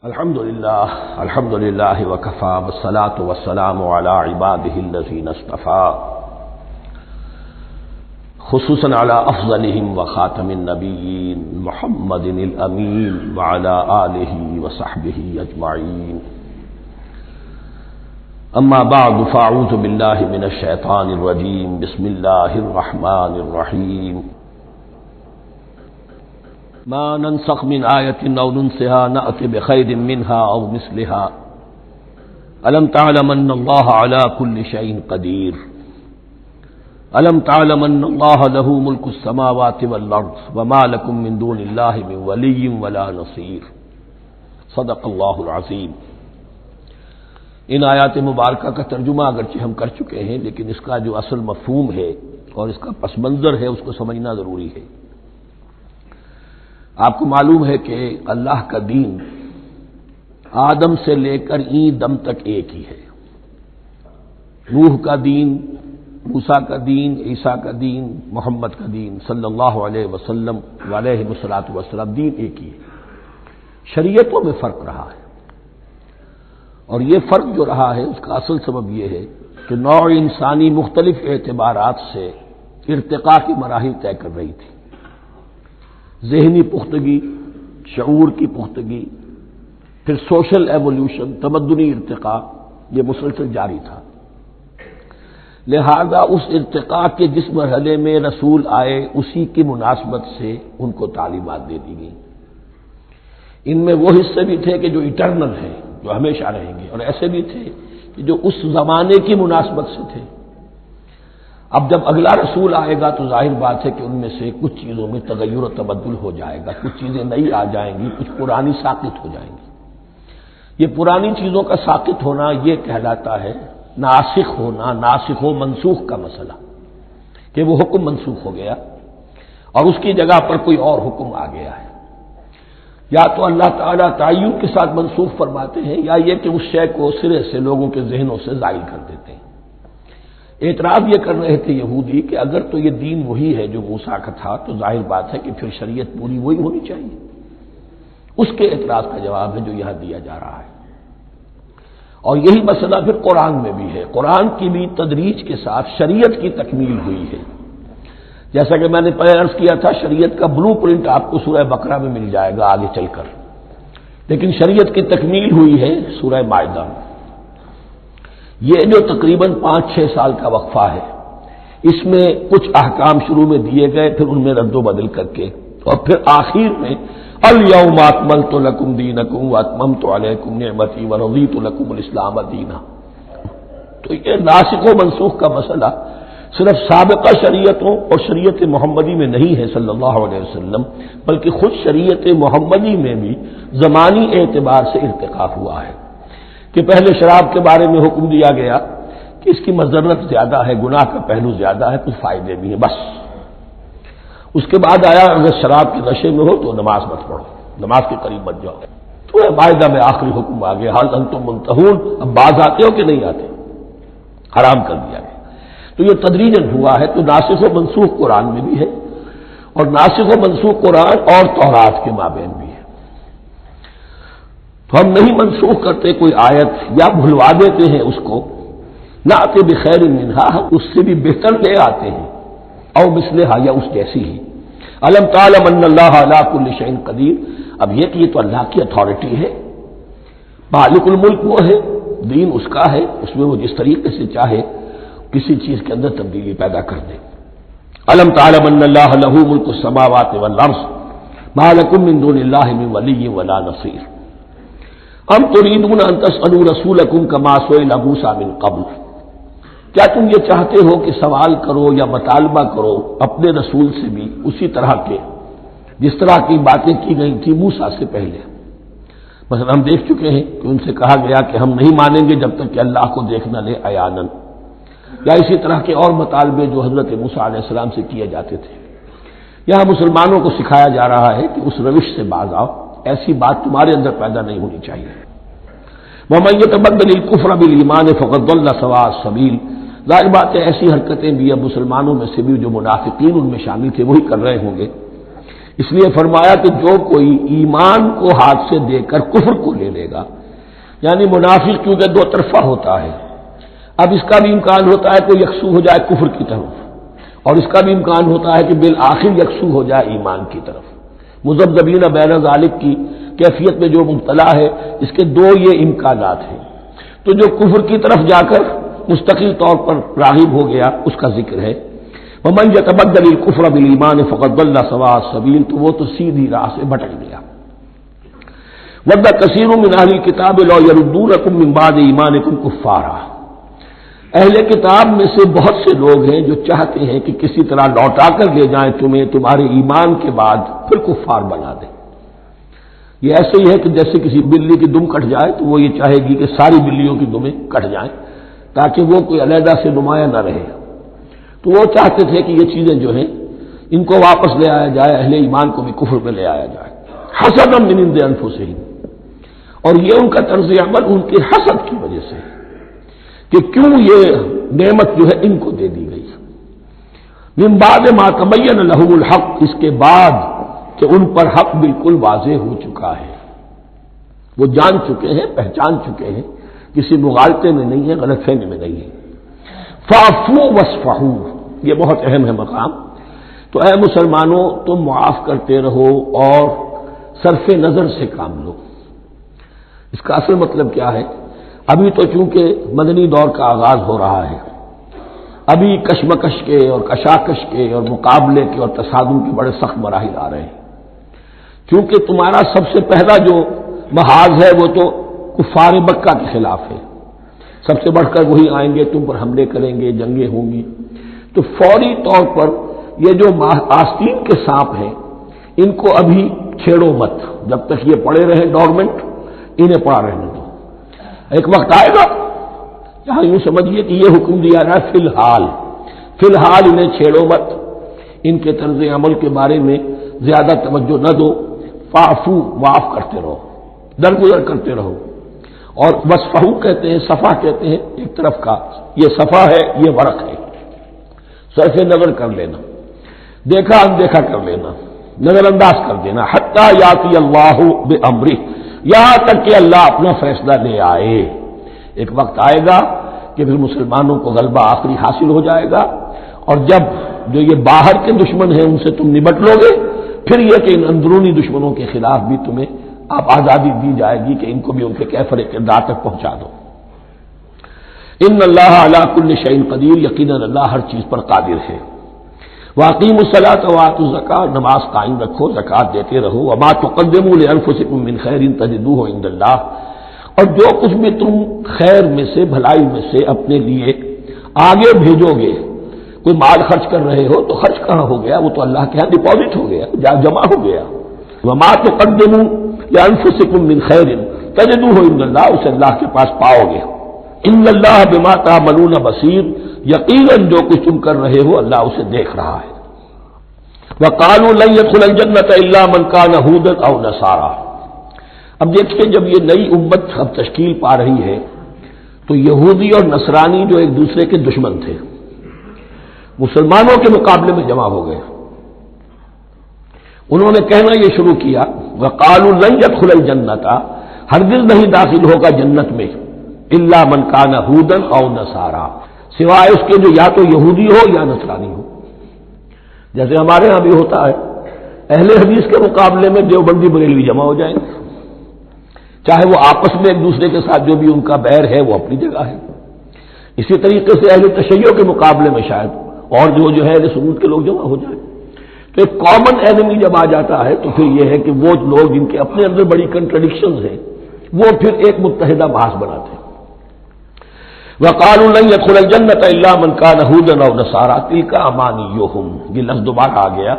الحمد للہ وکفى والصلاة والسلام علی عباده الذین اصطفى خصوصا علی افضلهم وخاتم النبیین محمد الامین وعلی آلہ وصحبہ اجمعین اما بعد فاعوذ باللہ من الشیطان الرجیم بسم اللہ الرحمن الرحیم ما ننسخ من آیت او ننسها نأت بخیر منها او مثلها الم تعلم ان اللہ علی کل شیء قدیر الم تعلم ان اللہ له ملک السماوات والارض وما لکم من دون اللہ من ولی ولا نصیر صدق اللہ العظیم۔ ان آیات مبارکہ کا ترجمہ اگرچہ ہم کر چکے ہیں، لیکن اس کا جو اصل مفہوم ہے اور اس کا پس منظر ہے اس کو سمجھنا ضروری ہے۔ آپ کو معلوم ہے کہ اللہ کا دین آدم سے لے کر این دم تک ایک ہی ہے۔ نوح کا دین، موسیٰ کا دین، عیسیٰ کا دین، محمد کا دین صلی اللہ علیہ وسلم علیہ الصلوۃ والسلام، دین ایک ہی ہے۔ شریعتوں میں فرق رہا ہے، اور یہ فرق جو رہا ہے اس کا اصل سبب یہ ہے کہ نوع انسانی مختلف اعتبارات سے ارتقاء کی مراحل طے کر رہی تھی۔ ذہنی پختگی، شعور کی پختگی، پھر سوشل ایولیوشن، تمدنی ارتقاء، یہ مسلسل جاری تھا۔ لہذا اس ارتقاء کے جس مرحلے میں رسول آئے اسی کی مناسبت سے ان کو تعلیمات دے دی گئی۔ ان میں وہ حصے بھی تھے کہ جو ایٹرنل ہیں، جو ہمیشہ رہیں گے، اور ایسے بھی تھے کہ جو اس زمانے کی مناسبت سے تھے۔ اب جب اگلا رسول آئے گا تو ظاہر بات ہے کہ ان میں سے کچھ چیزوں میں تغیر و تبدل ہو جائے گا، کچھ چیزیں نئی آ جائیں گی، کچھ پرانی ساقط ہو جائیں گی۔ یہ پرانی چیزوں کا ساقط ہونا یہ کہلاتا ہے ناسخ ہونا، ناسخ و منسوخ کا مسئلہ، کہ وہ حکم منسوخ ہو گیا اور اس کی جگہ پر کوئی اور حکم آ گیا ہے۔ یا تو اللہ تعالیٰ تعین کے ساتھ منسوخ فرماتے ہیں، یا یہ کہ اس شے کو سرے سے لوگوں کے ذہنوں سے زائل کر دیتے ہیں۔ اعتراض یہ کر رہے تھے یہودی کہ اگر تو یہ دین وہی ہے جو موسیٰ کا تھا تو ظاہر بات ہے کہ پھر شریعت پوری وہی ہونی چاہیے۔ اس کے اعتراض کا جواب ہے جو یہاں دیا جا رہا ہے، اور یہی مسئلہ پھر قرآن میں بھی ہے۔ قرآن کی بھی تدریج کے ساتھ شریعت کی تکمیل ہوئی ہے۔ جیسا کہ میں نے پہلے عرض کیا تھا، شریعت کا بلو پرنٹ آپ کو سورہ بقرہ میں مل جائے گا آگے چل کر، لیکن شریعت کی تکمیل ہوئی ہے سورہ مائدہ میں۔ یہ جو تقریباً 5-6 سال کا وقفہ ہے، اس میں کچھ احکام شروع میں دیے گئے، پھر ان میں رد و بدل کر کے، اور پھر آخر میں الیوم اکملت لکم دینکم واتممت علیکم نعمتی ورضیت لکم الاسلام دینا۔ تو یہ ناسخ و منسوخ کا مسئلہ صرف سابقہ شریعتوں اور شریعت محمدی میں نہیں ہے صلی اللہ علیہ وسلم، بلکہ خود شریعت محمدی میں بھی زمانی اعتبار سے ارتقا ہوا ہے کہ پہلے شراب کے بارے میں حکم دیا گیا کہ اس کی مضرت زیادہ ہے، گناہ کا پہلو زیادہ ہے، کچھ فائدے بھی ہیں بس۔ اس کے بعد آیا اگر شراب کے نشے میں ہو تو نماز مت پڑھو، نماز کے قریب مت جاؤ۔ تو مائدہ میں آخری حکم آ گیا، حال انتم منتہون، اب باز آتے ہو کہ نہیں آتے، حرام کر دیا گیا۔ تو یہ تدریجاً ہوا ہے۔ تو ناسخ و منسوخ قرآن میں بھی ہے، اور ناسخ و منسوخ قرآن اور تورات کے مابین بھی ہے۔ تو ہم نہیں منسوخ کرتے کوئی آیت یا بھلوا دیتے ہیں اس کو، نہ آتے بخیر منہا، ہم اس سے بھی بہتر لے آتے ہیں، او مثلہا، یا اس جیسی ہی۔ الم تعلم ان اللہ علی کل شیء قدیر، اب یہ کہ یہ تو اللہ کی اتھارٹی ہے، مالک الملک وہ ہے، دین اس کا ہے، اس میں وہ جس طریقے سے چاہے کسی چیز کے اندر تبدیلی پیدا کر دے۔ الم تعلم ان اللہ لہ ملک السماوات والارض ما لکم من دون اللہ من ولی ولا نصیر ام تريدون ان تسألوا رسولكم كما سئل موسى من قبل، کیا تم یہ چاہتے ہو کہ سوال کرو یا مطالبہ کرو اپنے رسول سے بھی اسی طرح کے جس طرح کی باتیں کی گئی تھی موسیٰ سے پہلے؟ مثلا ہم دیکھ چکے ہیں کہ ان سے کہا گیا کہ ہم نہیں مانیں گے جب تک کہ اللہ کو دیکھ نہ لے عیاناً، یا اسی طرح کے اور مطالبے جو حضرت موسیٰ علیہ السلام سے کیے جاتے تھے۔ یہاں مسلمانوں کو سکھایا جا رہا ہے کہ اس روش سے باز آؤ، ایسی بات تمہارے اندر پیدا نہیں ہونی چاہیے۔ وَمَن يَتَبَدَّلِ الْكُفْرَ بِالْإِيمَانِ فَقَدْ ضَلَّ سَوَاءَ السَّبِيلِ، ظاہر بات ہے ایسی حرکتیں بھی اب مسلمانوں میں سے بھی جو منافقین ان میں شامل تھے وہی کر رہے ہوں گے اس لیے فرمایا کہ جو کوئی ایمان کو ہاتھ سے دے کر کفر کو لے لے گا، یعنی منافق کیونکہ دو طرفہ ہوتا ہے، اب اس کا بھی امکان ہوتا ہے کہ یکسو ہو جائے کفر کی طرف، اور اس کا بھی امکان ہوتا ہے کہ بالآخر یکسو ہو جائے ایمان کی طرف۔ مذبذبین بین ذالک کی کیفیت میں جو مبتلا ہے، اس کے دو یہ امکانات ہیں۔ تو جو کفر کی طرف جا کر مستقل طور پر راغب ہو گیا اس کا ذکر ہے، ومن یتبدل الکفر بالایمان فقد ضل سواء السبیل، تو وہ تو سیدھی راہ سے بھٹک گیا۔ ود کثیر من اہل الکتاب لو یردونکم من بعد ایمانکم کفارا، اہل کتاب میں سے بہت سے لوگ ہیں جو چاہتے ہیں کہ کسی طرح لوٹا کر لے جائیں تمہیں تمہارے ایمان کے بعد پھر کفار بنا دیں۔ یہ ایسے ہی ہے کہ جیسے کسی بلی کی دم کٹ جائے تو وہ یہ چاہے گی کہ ساری بلیوں کی دمیں کٹ جائیں تاکہ وہ کوئی علیحدہ سے نمایاں نہ رہے۔ تو وہ چاہتے تھے کہ یہ چیزیں جو ہیں ان کو واپس لے آیا جائے، اہل ایمان کو بھی کفر میں لے آیا جائے، حسدا من عند انفسہم، اور یہ ان کا طرز عمل ان کے حسد کی وجہ سے کہ کیوں یہ نعمت جو ہے ان کو دے دی گئی۔ من بعد ما تبین لهم الحق، اس کے بعد کہ ان پر حق بالکل واضح ہو چکا ہے، وہ جان چکے ہیں، پہچان چکے ہیں، کسی مغالطے میں نہیں ہے، غلط فہمی میں نہیں ہے۔ فاعفوا واصفحوا، یہ بہت اہم ہے مقام۔ تو اے مسلمانوں تم معاف کرتے رہو اور صرف نظر سے کام لو۔ اس کا اصل مطلب کیا ہے؟ ابھی تو چونکہ مدنی دور کا آغاز ہو رہا ہے، ابھی کشمکش کے اور کشاکش کے اور مقابلے کے اور تصادم کے بڑے سخت مراحل آ رہے ہیں۔ کیونکہ تمہارا سب سے پہلا جو محاذ ہے وہ تو کفار مکہ کے خلاف ہے، سب سے بڑھ کر وہی آئیں گے، تم پر حملے کریں گے، جنگیں ہوں گی۔ تو فوری طور پر یہ جو آستین کے سانپ ہیں ان کو ابھی چھیڑو مت، جب تک یہ پڑے رہیں ڈورمنٹ، انہیں پڑا رہنے دو۔ ایک وقت آئے گا یہاں یوں سمجھیے کہ یہ حکم دیا رہا ہے فی الحال انہیں چھیڑو مت، ان کے طرز عمل کے بارے میں زیادہ توجہ نہ دو، فاعفو، معاف کرتے رہو، درگزر کرتے رہو۔ اور وصفحو کہتے ہیں، صفح کہتے ہیں ایک طرف کا، یہ صفح ہے، یہ ورق ہے، صرف نظر کر لینا، دیکھا اندیکھا کر لینا، نظر انداز کر دینا، حتی یاتی اللہ بامرہ، یہاں تک کہ اللہ اپنا فیصلہ لے آئے۔ ایک وقت آئے گا کہ پھر مسلمانوں کو غلبہ آخری حاصل ہو جائے گا، اور جب جو یہ باہر کے دشمن ہیں ان سے تم نمٹ لو گے، پھر یہ کہ ان اندرونی دشمنوں کے خلاف بھی تمہیں اب آزادی دی جائے گی کہ ان کو بھی ان کے کیفر کردار تک پہنچا دو۔ ان اللہ علی کل شیء قدیر، یقیناً اللہ ہر چیز پر قادر ہے۔ واقیموا الصلاۃ وآتوا الزکاۃ، نماز قائم رکھو، زکوٰۃ دیتے رہو۔ وما تقدموا لانفسکم من خیر تجدوہ عند اللہ، اور جو کچھ بھی تم خیر میں سے، بھلائی میں سے اپنے لیے آگے بھیجو گے، کوئی مال خرچ کر رہے ہو تو خرچ کہاں ہو گیا؟ وہ تو اللہ کے ہاں ڈپازٹ ہو گیا، جمع ہو گیا۔ وما تقدموا لانفسکم من خیر تجدوہ عند اللہ، اسے اللہ کے پاس پاؤ گے۔ ان اللہ بما تعملون بصیر، یقیناً جو کچھ تم کر رہے ہو اللہ اسے دیکھ رہا ہے۔ وقالوا لن يدخل الجنة الا من كان هودا او نصارى، اب دیکھیں جب یہ نئی امت اب تشکیل پا رہی ہے تو یہودی اور نصرانی جو ایک دوسرے کے دشمن تھے مسلمانوں کے مقابلے میں جمع ہو گئے، انہوں نے کہنا یہ شروع کیا وقالوا لن يدخل الجنة، ہرگز نہیں داخل ہوگا جنت میں الا من كان هودا او نصارى، سوائے اس کے جو یا تو یہودی ہو یا نصرانی ہو۔ جیسے ہمارے ہاں بھی ہوتا ہے، اہل حدیث کے مقابلے میں دیوبندی بریلوی جمع ہو جائیں، چاہے وہ آپس میں ایک دوسرے کے ساتھ جو بھی ان کا بیر ہے وہ اپنی جگہ ہے۔ اسی طریقے سے اہل تشیع کے مقابلے میں شاید اور جو ہے اہل سنت کے لوگ جمع ہو جائیں۔ تو ایک کامن اینمی جب آ جاتا ہے تو پھر یہ ہے کہ وہ لوگ جن کے اپنے اندر بڑی کنٹرڈکشنز ہیں وہ پھر ایک متحدہ بحث بناتے ہیں۔ وقالوا لن يدخل الجنة الا من كان هودا او نصارى تلك امانيهم، یہ لفظ دوبارہ آ گیا،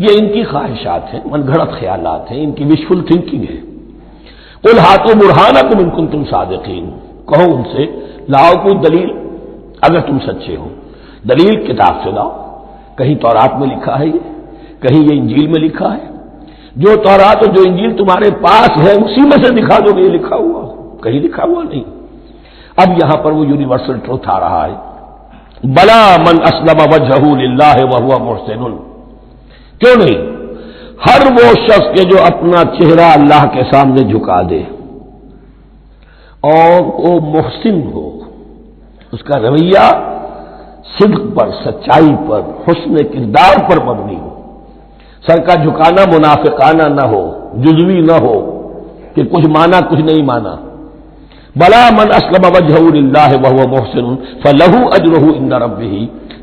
یہ ان کی خواہشات ہیں، من گھڑت خیالات ہیں، ان کی وشفل تھنکنگ ہے۔ قل ہاتوا برہانکم ان کنتم صادقین، کہو ان سے لاؤ کوئی دلیل اگر تم سچے ہو، دلیل کتاب سے لاؤ، کہیں تورات میں لکھا ہے یہ، کہیں یہ انجیل میں لکھا ہے، جو تورات اور جو انجیل تمہارے پاس ہے اسی میں سے دکھا دو کہ یہ لکھا ہوا، کہیں لکھا ہوا نہیں۔ اب یہاں پر وہ یونیورسل ٹروتھ آ رہا ہے، بلا من اسلم وجہہ للہ وہو محسن، کیوں نہیں؟ ہر وہ شخص کے جو اپنا چہرہ اللہ کے سامنے جھکا دے اور وہ محسن ہو، اس کا رویہ صدق پر، سچائی پر، حسن کردار پر مبنی ہو، سر کا جھکانا منافقانہ نہ ہو، جزوی نہ ہو کہ کچھ مانا کچھ نہیں مانا۔ بلا من اسلم وجهه لله وهو محسن فله اجره عند ربه،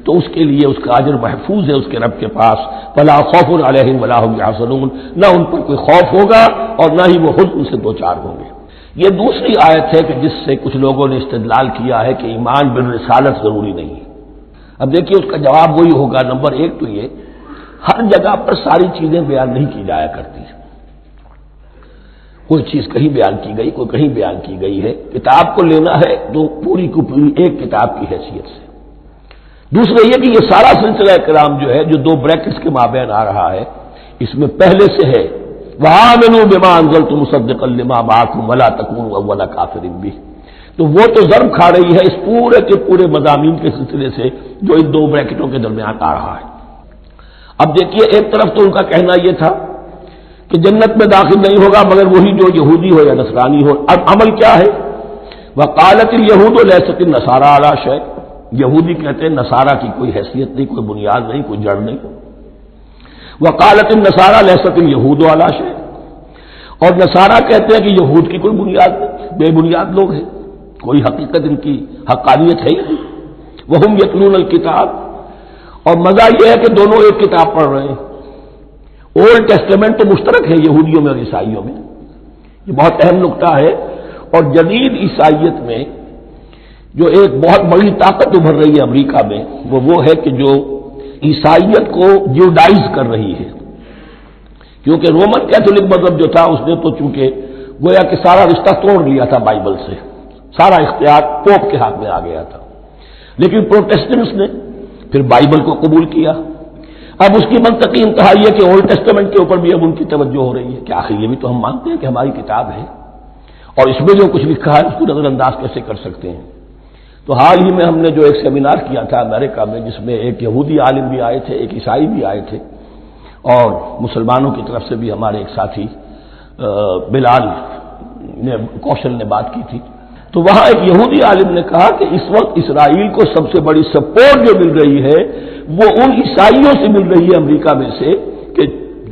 تو اس کے لیے اس کا اجر محفوظ ہے اس کے رب کے پاس۔ فلا خوف علیہم ولا هم يحزنون، نہ ان پر کوئی خوف ہوگا اور نہ ہی وہ حزن سے دوچار ہوں گے۔ یہ دوسری آیت ہے کہ جس سے کچھ لوگوں نے استدلال کیا ہے کہ ایمان بالرسالت ضروری نہیں ہے۔ اب دیکھیے اس کا جواب وہی ہوگا، نمبر ایک تو یہ ہر جگہ پر ساری چیزیں بیان نہیں کی جایا کرتی، کوئی چیز کہیں بیان کی گئی، کوئی کہیں بیان کی گئی ہے۔ کتاب کو لینا ہے تو پوری کو پوری ایک کتاب کی حیثیت سے۔ دوسرا یہ کہ یہ سارا سلسلہ کرام جو ہے، جو دو بریکٹس کے مابین آ رہا ہے، اس میں پہلے سے ہے وَآمِنُوا بِمَا أَنزَلْتُ مُصَدِّقًا لِمَا مَعَكُمْ وَلَا تَكُونُوا أَوَّلَ كَافِرٍ بِهِ، تو وہ تو ضرب کھا رہی ہے اس پورے کے پورے مضامین کے سلسلے سے جو ان دو بریکٹوں کے درمیان آ رہا ہے۔ اب دیکھیے ایک طرف تو ان کا کہنا یہ تھا کہ جنت میں داخل نہیں ہوگا مگر وہی جو یہودی ہو یا نصرانی ہو۔ اب عمل کیا ہے؟ وقالت اليہود لیست النصارى علی شیء، یہودی کہتے ہیں نصارہ کی کوئی حیثیت نہیں، کوئی بنیاد نہیں، کوئی جڑ نہیں۔ وقالت النصارى لیست اليہود علی شیء، اور نصارہ کہتے ہیں کہ یہود کی کوئی بنیاد نہیں، بے بنیاد لوگ ہیں، کوئی حقیقت ان کی حقانیت ہے ہی نہیں۔ وہم یتلون الکتاب، اور مزہ یہ ہے کہ دونوں ایک کتاب پڑھ رہے ہیں۔ اولڈ ٹیسٹمنٹ تو مشترک ہے یہودیوں میں اور عیسائیوں میں، یہ بہت اہم نقطہ ہے۔ اور جدید عیسائیت میں جو ایک بہت بڑی طاقت ابھر رہی ہے امریکہ میں، وہ ہے کہ جو عیسائیت کو جیوڈائز کر رہی ہے، کیونکہ رومن کیتھولک مذہب جو تھا اس نے تو چونکہ گویا کہ سارا رشتہ توڑ لیا تھا بائبل سے، سارا اختیار پوپ کے ہاتھ میں آ گیا تھا، لیکن پروٹیسٹنٹس نے پھر بائبل کو قبول کیا۔ اب اس کی منطقی انتہا یہ کہ اولڈ ٹیسٹمنٹ کے اوپر بھی اب ان کی توجہ ہو رہی ہے کہ آخر یہ بھی تو ہم مانتے ہیں کہ ہماری کتاب ہے اور اس میں جو کچھ لکھا ہے اس کو نظر انداز کیسے کر سکتے ہیں۔ تو حال ہی میں ہم نے جو ایک سیمینار کیا تھا امریکہ میں، جس میں ایک یہودی عالم بھی آئے تھے، ایک عیسائی بھی آئے تھے، اور مسلمانوں کی طرف سے بھی ہمارے ایک ساتھی بلال کوشل نے بات کی تھی، تو وہاں ایک یہودی عالم نے کہا کہ اس وقت اسرائیل کو سب سے بڑی سپورٹ جو مل رہی ہے وہ ان عیسائیوں سے مل رہی ہے امریکہ میں سے، کہ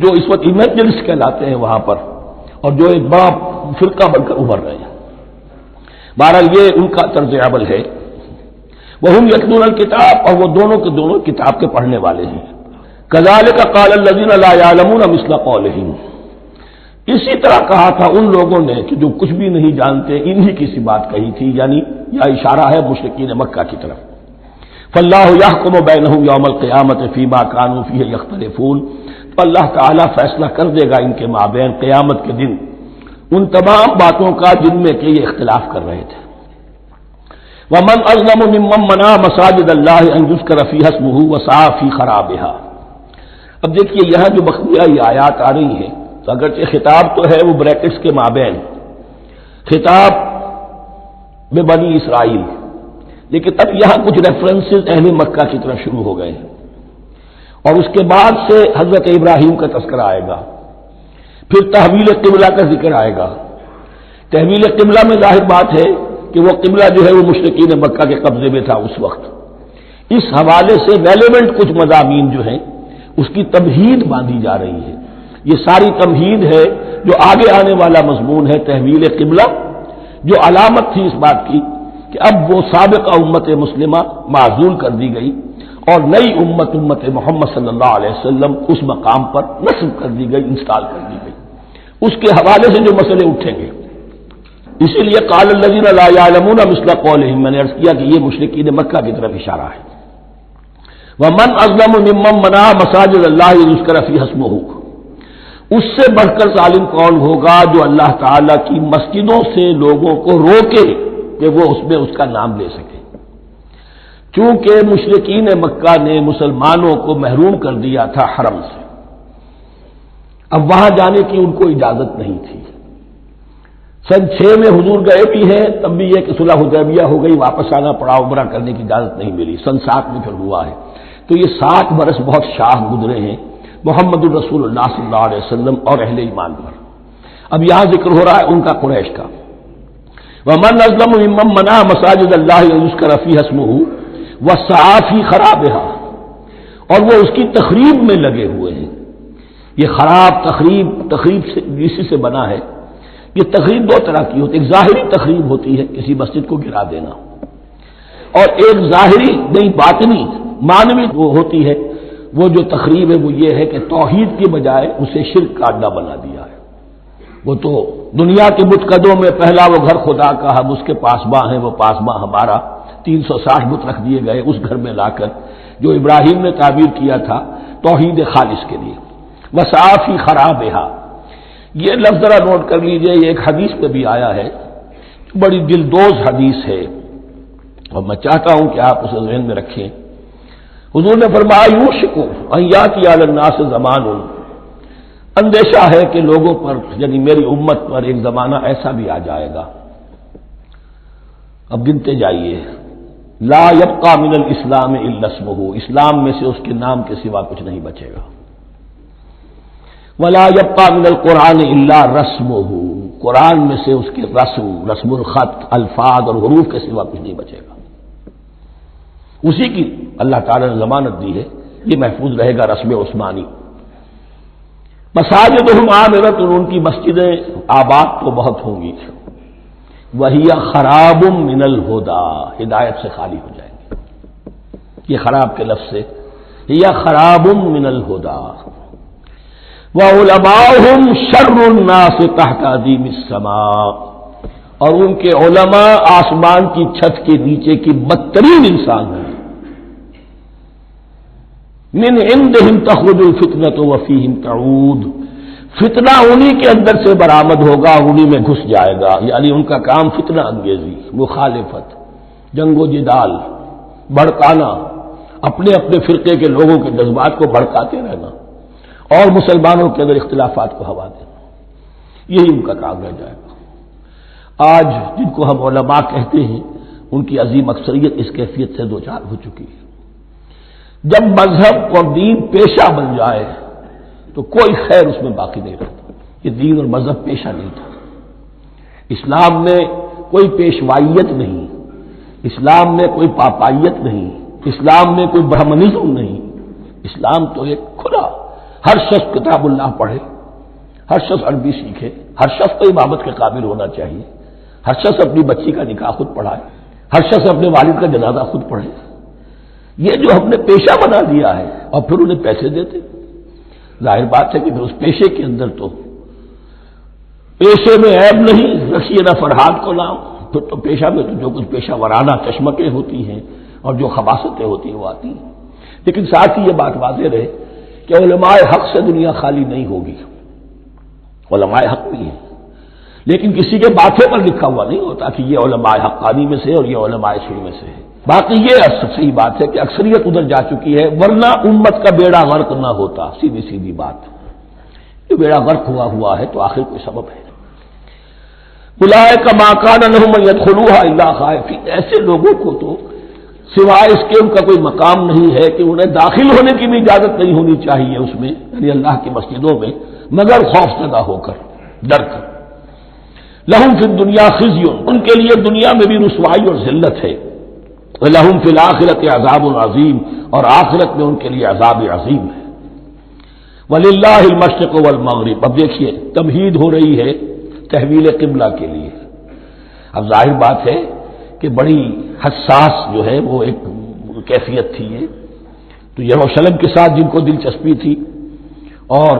جو اس وقت ایونجلسٹ کہلاتے ہیں وہاں پر، اور جو ایک بڑا فرقہ بن کر ابھر رہے ہیں۔ بہرحال یہ ان کا طرز عمل ہے۔ وہم یتلون الکتاب، اور وہ دونوں کے دونوں کتاب کے پڑھنے والے ہیں۔ کذالک قال الذین لا یعلمون مثل قولہم، اسی طرح کہا تھا ان لوگوں نے کہ جو کچھ بھی نہیں جانتے، انہی کی سی بات کہی تھی، یعنی یہ اشارہ ہے مشرکین مکہ کی طرف۔ فاللہ یحکم بینہم یوم القیامۃ فیما کانوا فیہ یختلفون، تو اللہ تعالیٰ فیصلہ کر دے گا ان کے مابین قیامت کے دن ان تمام باتوں کا جن میں کہ یہ اختلاف کر رہے تھے۔ ومن اظلم ممن منع مساجد اللہ ان یذکر فیہا اسمہ وسعی فی خرابہا۔ اب دیکھیے یہاں جو بخیہ یہ آیات آ رہی ہیں، تو اگرچہ خطاب تو ہے وہ بریکٹس کے مابین، خطاب میں بنی اسرائیل، لیکن اب یہاں کچھ ریفرنسز اہل مکہ کی طرف شروع ہو گئے ہیں، اور اس کے بعد سے حضرت ابراہیم کا تذکرہ آئے گا، پھر تحویل قبلہ کا ذکر آئے گا۔ تحویل قبلہ میں ظاہر بات ہے کہ وہ قبلہ جو ہے وہ مشرکین مکہ کے قبضے میں تھا اس وقت، اس حوالے سے ریلیونٹ کچھ مضامین جو ہیں اس کی تمہید باندھی جا رہی ہے۔ یہ ساری تمہید ہے جو آگے آنے والا مضمون ہے تحویل قبلہ، جو علامت تھی اس بات کی کہ اب وہ سابقہ امت مسلمہ معزول کر دی گئی اور نئی امت محمد صلی اللہ علیہ وسلم اس مقام پر نصب کر دی گئی، انسٹال کر دی گئی۔ اس کے حوالے سے جو مسئلے اٹھیں گے، اسی لیے قال الذین لا یعلمون مثل قولہم، میں نے عرض کیا کہ یہ مشرکین مکہ کی طرف اشارہ ہے۔ ومن اظلم ممن منع مساجد اللہ یذکر فیہا اسمہ، اس سے بڑھ کر ظالم کون ہوگا جو اللہ تعالی کی مسجدوں سے لوگوں کو روکے کہ وہ اس میں اس کا نام لے سکے۔ چونکہ مشرکین مکہ نے مسلمانوں کو محروم کر دیا تھا حرم سے، اب وہاں جانے کی ان کو اجازت نہیں تھی۔ سن 6 میں حضور گئے بھی ہیں، تب بھی یہ کہ صلح حدیبیہ ہو گئی، واپس آنا پڑا، عمرہ کرنے کی اجازت نہیں ملی، سن 7 میں پھر ہوا ہے۔ تو یہ 7 برس بہت شاہ گزرے ہیں، محمد الرسول اللہ صلی اللہ علیہ وسلم اور اہل ایمان پر۔ اب یہاں ذکر ہو رہا ہے ان کا، قریش کا۔ وَمَنْ أَظْلَمُ مِمَّنْ مَنَعَ مَسَاجِدَ اللَّهِ أَن يُذْكَرَ فِيهَا اسْمُهُ وَسَعَىٰ فِي خَرَابِهَا، اور وہ اس کی تخریب میں لگے ہوئے ہیں۔ یہ خراب تخریب سے اسی سے بنا ہے۔ یہ تخریب دو طرح کی ہوتی ہے، ایک ظاہری تخریب ہوتی ہے، کسی مسجد کو گرا دینا، اور ایک ظاہری نہیں باطنی معنوی وہ ہوتی ہے۔ وہ جو تخریب ہے وہ یہ ہے کہ توحید کی بجائے اسے شرک کا اڈا بنا دیا ہے۔ وہ تو دنیا کے بت قدوں میں پہلا وہ گھر خدا کا، ہم اس کے پاسباں ہیں، وہ پاسباں ہمارا، 360 بت رکھ دیے گئے اس گھر میں لا کر، جو ابراہیم نے تعبیر کیا تھا توحید خالص کے لیے۔ وَسَعَىٰ فِي خَرَابِهَا، یہ لفظ ذرا نوٹ کر لیجئے، یہ ایک حدیث میں بھی آیا ہے، بڑی دلدوز حدیث ہے، اور میں چاہتا ہوں کہ آپ اسے ذہن میں رکھیں۔ حضور نے فرمایا یوشک ان یاتی علی الناس زمان، اندیشہ ہے کہ لوگوں پر یعنی میری امت پر ایک زمانہ ایسا بھی آ جائے گا، اب گنتے جائیے، لا یبقى من الاسلام الا اسمہ، اسلام میں سے اس کے نام کے سوا کچھ نہیں بچے گا، ولا یبقى من القرآن الا رسمہ، قرآن میں سے اس کے رسم الخط، الفاظ اور حروف کے سوا کچھ نہیں بچے گا، اسی کی اللہ تعالی نے ضمانت دی ہے، یہ محفوظ رہے گا رسم عثمانی۔ مساجدہم عامرۃ، ان کی مسجدیں آباد تو بہت ہوں گی، وہی خراب من الہدی، ہدایت سے خالی ہو جائیں گے، یہ خراب کے لفظ سے، ہی خراب من الہدی، وعلماؤہم شر الناس تحت عظیم السماء، اور ان کے علماء آسمان کی چھت کے نیچے کی بدترین انسان ہیں، من عندہم تخرج الفتنۃ وفیہم تعود، فتنہ انہی کے اندر سے برآمد ہوگا، انہی میں گھس جائے گا، یعنی ان کا کام فتنہ انگیزی، مخالفت، جنگ و جدال، بھڑکانا، اپنے اپنے فرقے کے لوگوں کے جذبات کو بھڑکاتے رہنا اور مسلمانوں کے اندر اختلافات کو ہوا دینا، یہی ان کا کام رہ جائے گا۔ آج جن کو ہم علماء کہتے ہیں ان کی عظیم اکثریت اس کیفیت سے دوچار ہو چکی ہے۔ جب مذہب اور دین پیشہ بن جائے تو کوئی خیر اس میں باقی نہیں رہتا، یہ دین اور مذہب پیشہ نہیں تھا، اسلام میں کوئی پیشوائیت نہیں، اسلام میں کوئی پاپائیت نہیں، اسلام میں کوئی برہمنزم نہیں، اسلام تو ایک کھلا، ہر شخص کتاب اللہ پڑھے، ہر شخص عربی سیکھے، ہر شخص کو امامت کے قابل ہونا چاہیے، ہر شخص اپنی بچی کا نکاح خود پڑھائے، ہر شخص اپنے والد کا جنازہ خود پڑھے، یہ جو ہم نے پیشہ بنا دیا ہے اور پھر انہیں پیسے دیتے، ظاہر بات ہے کہ پھر اس پیشے کے اندر تو پیشے میں عیب نہیں، رکھیے نہ فرحاد کو نام، پھر تو پیشہ میں تو جو کچھ پیشہ ورانہ چشمکیں ہوتی ہیں اور جو خباثتیں ہوتی ہیں وہ آتی ہیں۔ لیکن ساتھ ہی یہ بات واضح رہے کہ علماء حق سے دنیا خالی نہیں ہوگی، علماء حق بھی ہیں، لیکن کسی کے ماتھے پر لکھا ہوا نہیں ہوتا کہ یہ علماء حقانی میں سے اور یہ علماء سوء میں سے ہے۔ باقی یہ صحیح بات ہے کہ اکثریت ادھر جا چکی ہے، ورنہ امت کا بیڑا غرق نہ ہوتا، سیدھی بات، یہ بیڑا غرق ہوا ہے تو آخر کوئی سبب ہے۔ اولئک ما کان لہم ان یدخلوها الا خائفین، ایسے لوگوں کو تو سوائے اس کے ان کا کوئی مقام نہیں ہے کہ انہیں داخل ہونے کی بھی اجازت نہیں ہونی چاہیے اس میں، یعنی اللہ کی مسجدوں میں، مگر خوف زدہ ہو کر، ڈر کر۔ لہم فی الدنیا خزی، ان کے لیے دنیا میں بھی رسوائی اور ذلت ہے، وَلَهُمْ فِي الْآخِرَةِ عَذَابٌ عَظِيمٌ، اور آخرت میں ان کے لیے عذاب عظیم ہے۔ وَلِلَّهِ الْمَشْرِقُ وَالْمَغْرِبُ، اب دیکھیے تمہید ہو رہی ہے تحویل قبلہ کے لیے۔ اب ظاہر بات ہے کہ بڑی حساس جو ہے وہ ایک کیفیت تھی یہ، تو یروشلم کے ساتھ جن کو دلچسپی تھی اور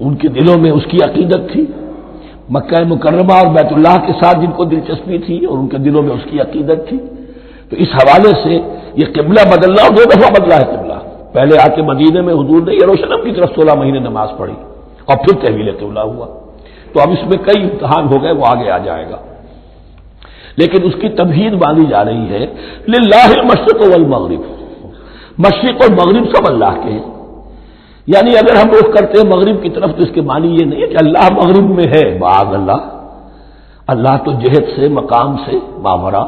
ان کے دلوں میں اس کی عقیدت تھی، مکہ مکرمہ اور بیت اللہ کے ساتھ جن کو دلچسپی تھی اور ان کے دلوں میں اس کی عقیدت تھی، تو اس حوالے سے یہ قبلہ بدلنا، 2 دفعہ بدلا ہے قبلہ، پہلے آ کے مدینے میں حضور نے یروشلم کی طرف 16 مہینے نماز پڑھی اور پھر تحویل قبلہ ہوا، تو اب اس میں کئی امتحان ہو گئے، وہ آگے آ جائے گا، لیکن اس کی تمہید باندھی جا رہی ہے۔ للہ المشرق والمغرب، مشرق اور مغرب سب اللہ کے ہیں، یعنی اگر ہم رخ کرتے ہیں مغرب کی طرف تو اس کے معنی یہ نہیں ہے کہ اللہ مغرب میں ہے، معاذ اللہ، اللہ تو جہت سے، مقام سے، ماورا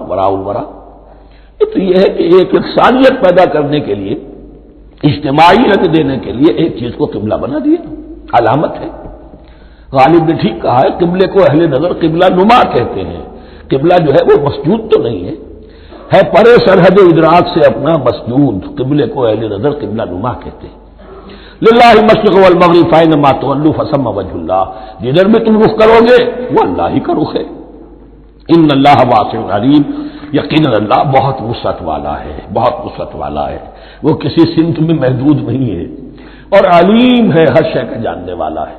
وراء الورا، تو یہ ہے کہ ایک یکسانیت پیدا کرنے کے لیے اجتماعی رنگ دینے کے لیے ایک چیز کو قبلہ بنا دیا، علامت ہے۔ غالب نے ٹھیک کہا ہے، قبلے کو اہل نظر قبلہ نما کہتے ہیں۔ قبلہ جو ہے وہ مسجود تو نہیں ہے پرے سرحد ادراک سے اپنا مسجود، قبلے کو اہل نظر قبلہ نما کہتے ہیں۔ للہ المشرق والمغرب فینما تولوا فثم وجہ اللہ، جدھر بھی تم رخ کرو گے وہ اللہ ہی کا رخ ہے۔ ان اللہ واسع علیم، یقیناً اللہ بہت وسعت والا ہے، بہت وسعت والا ہے، وہ کسی سمت میں محدود نہیں ہے، اور علیم ہے، ہر شے کا جاننے والا ہے۔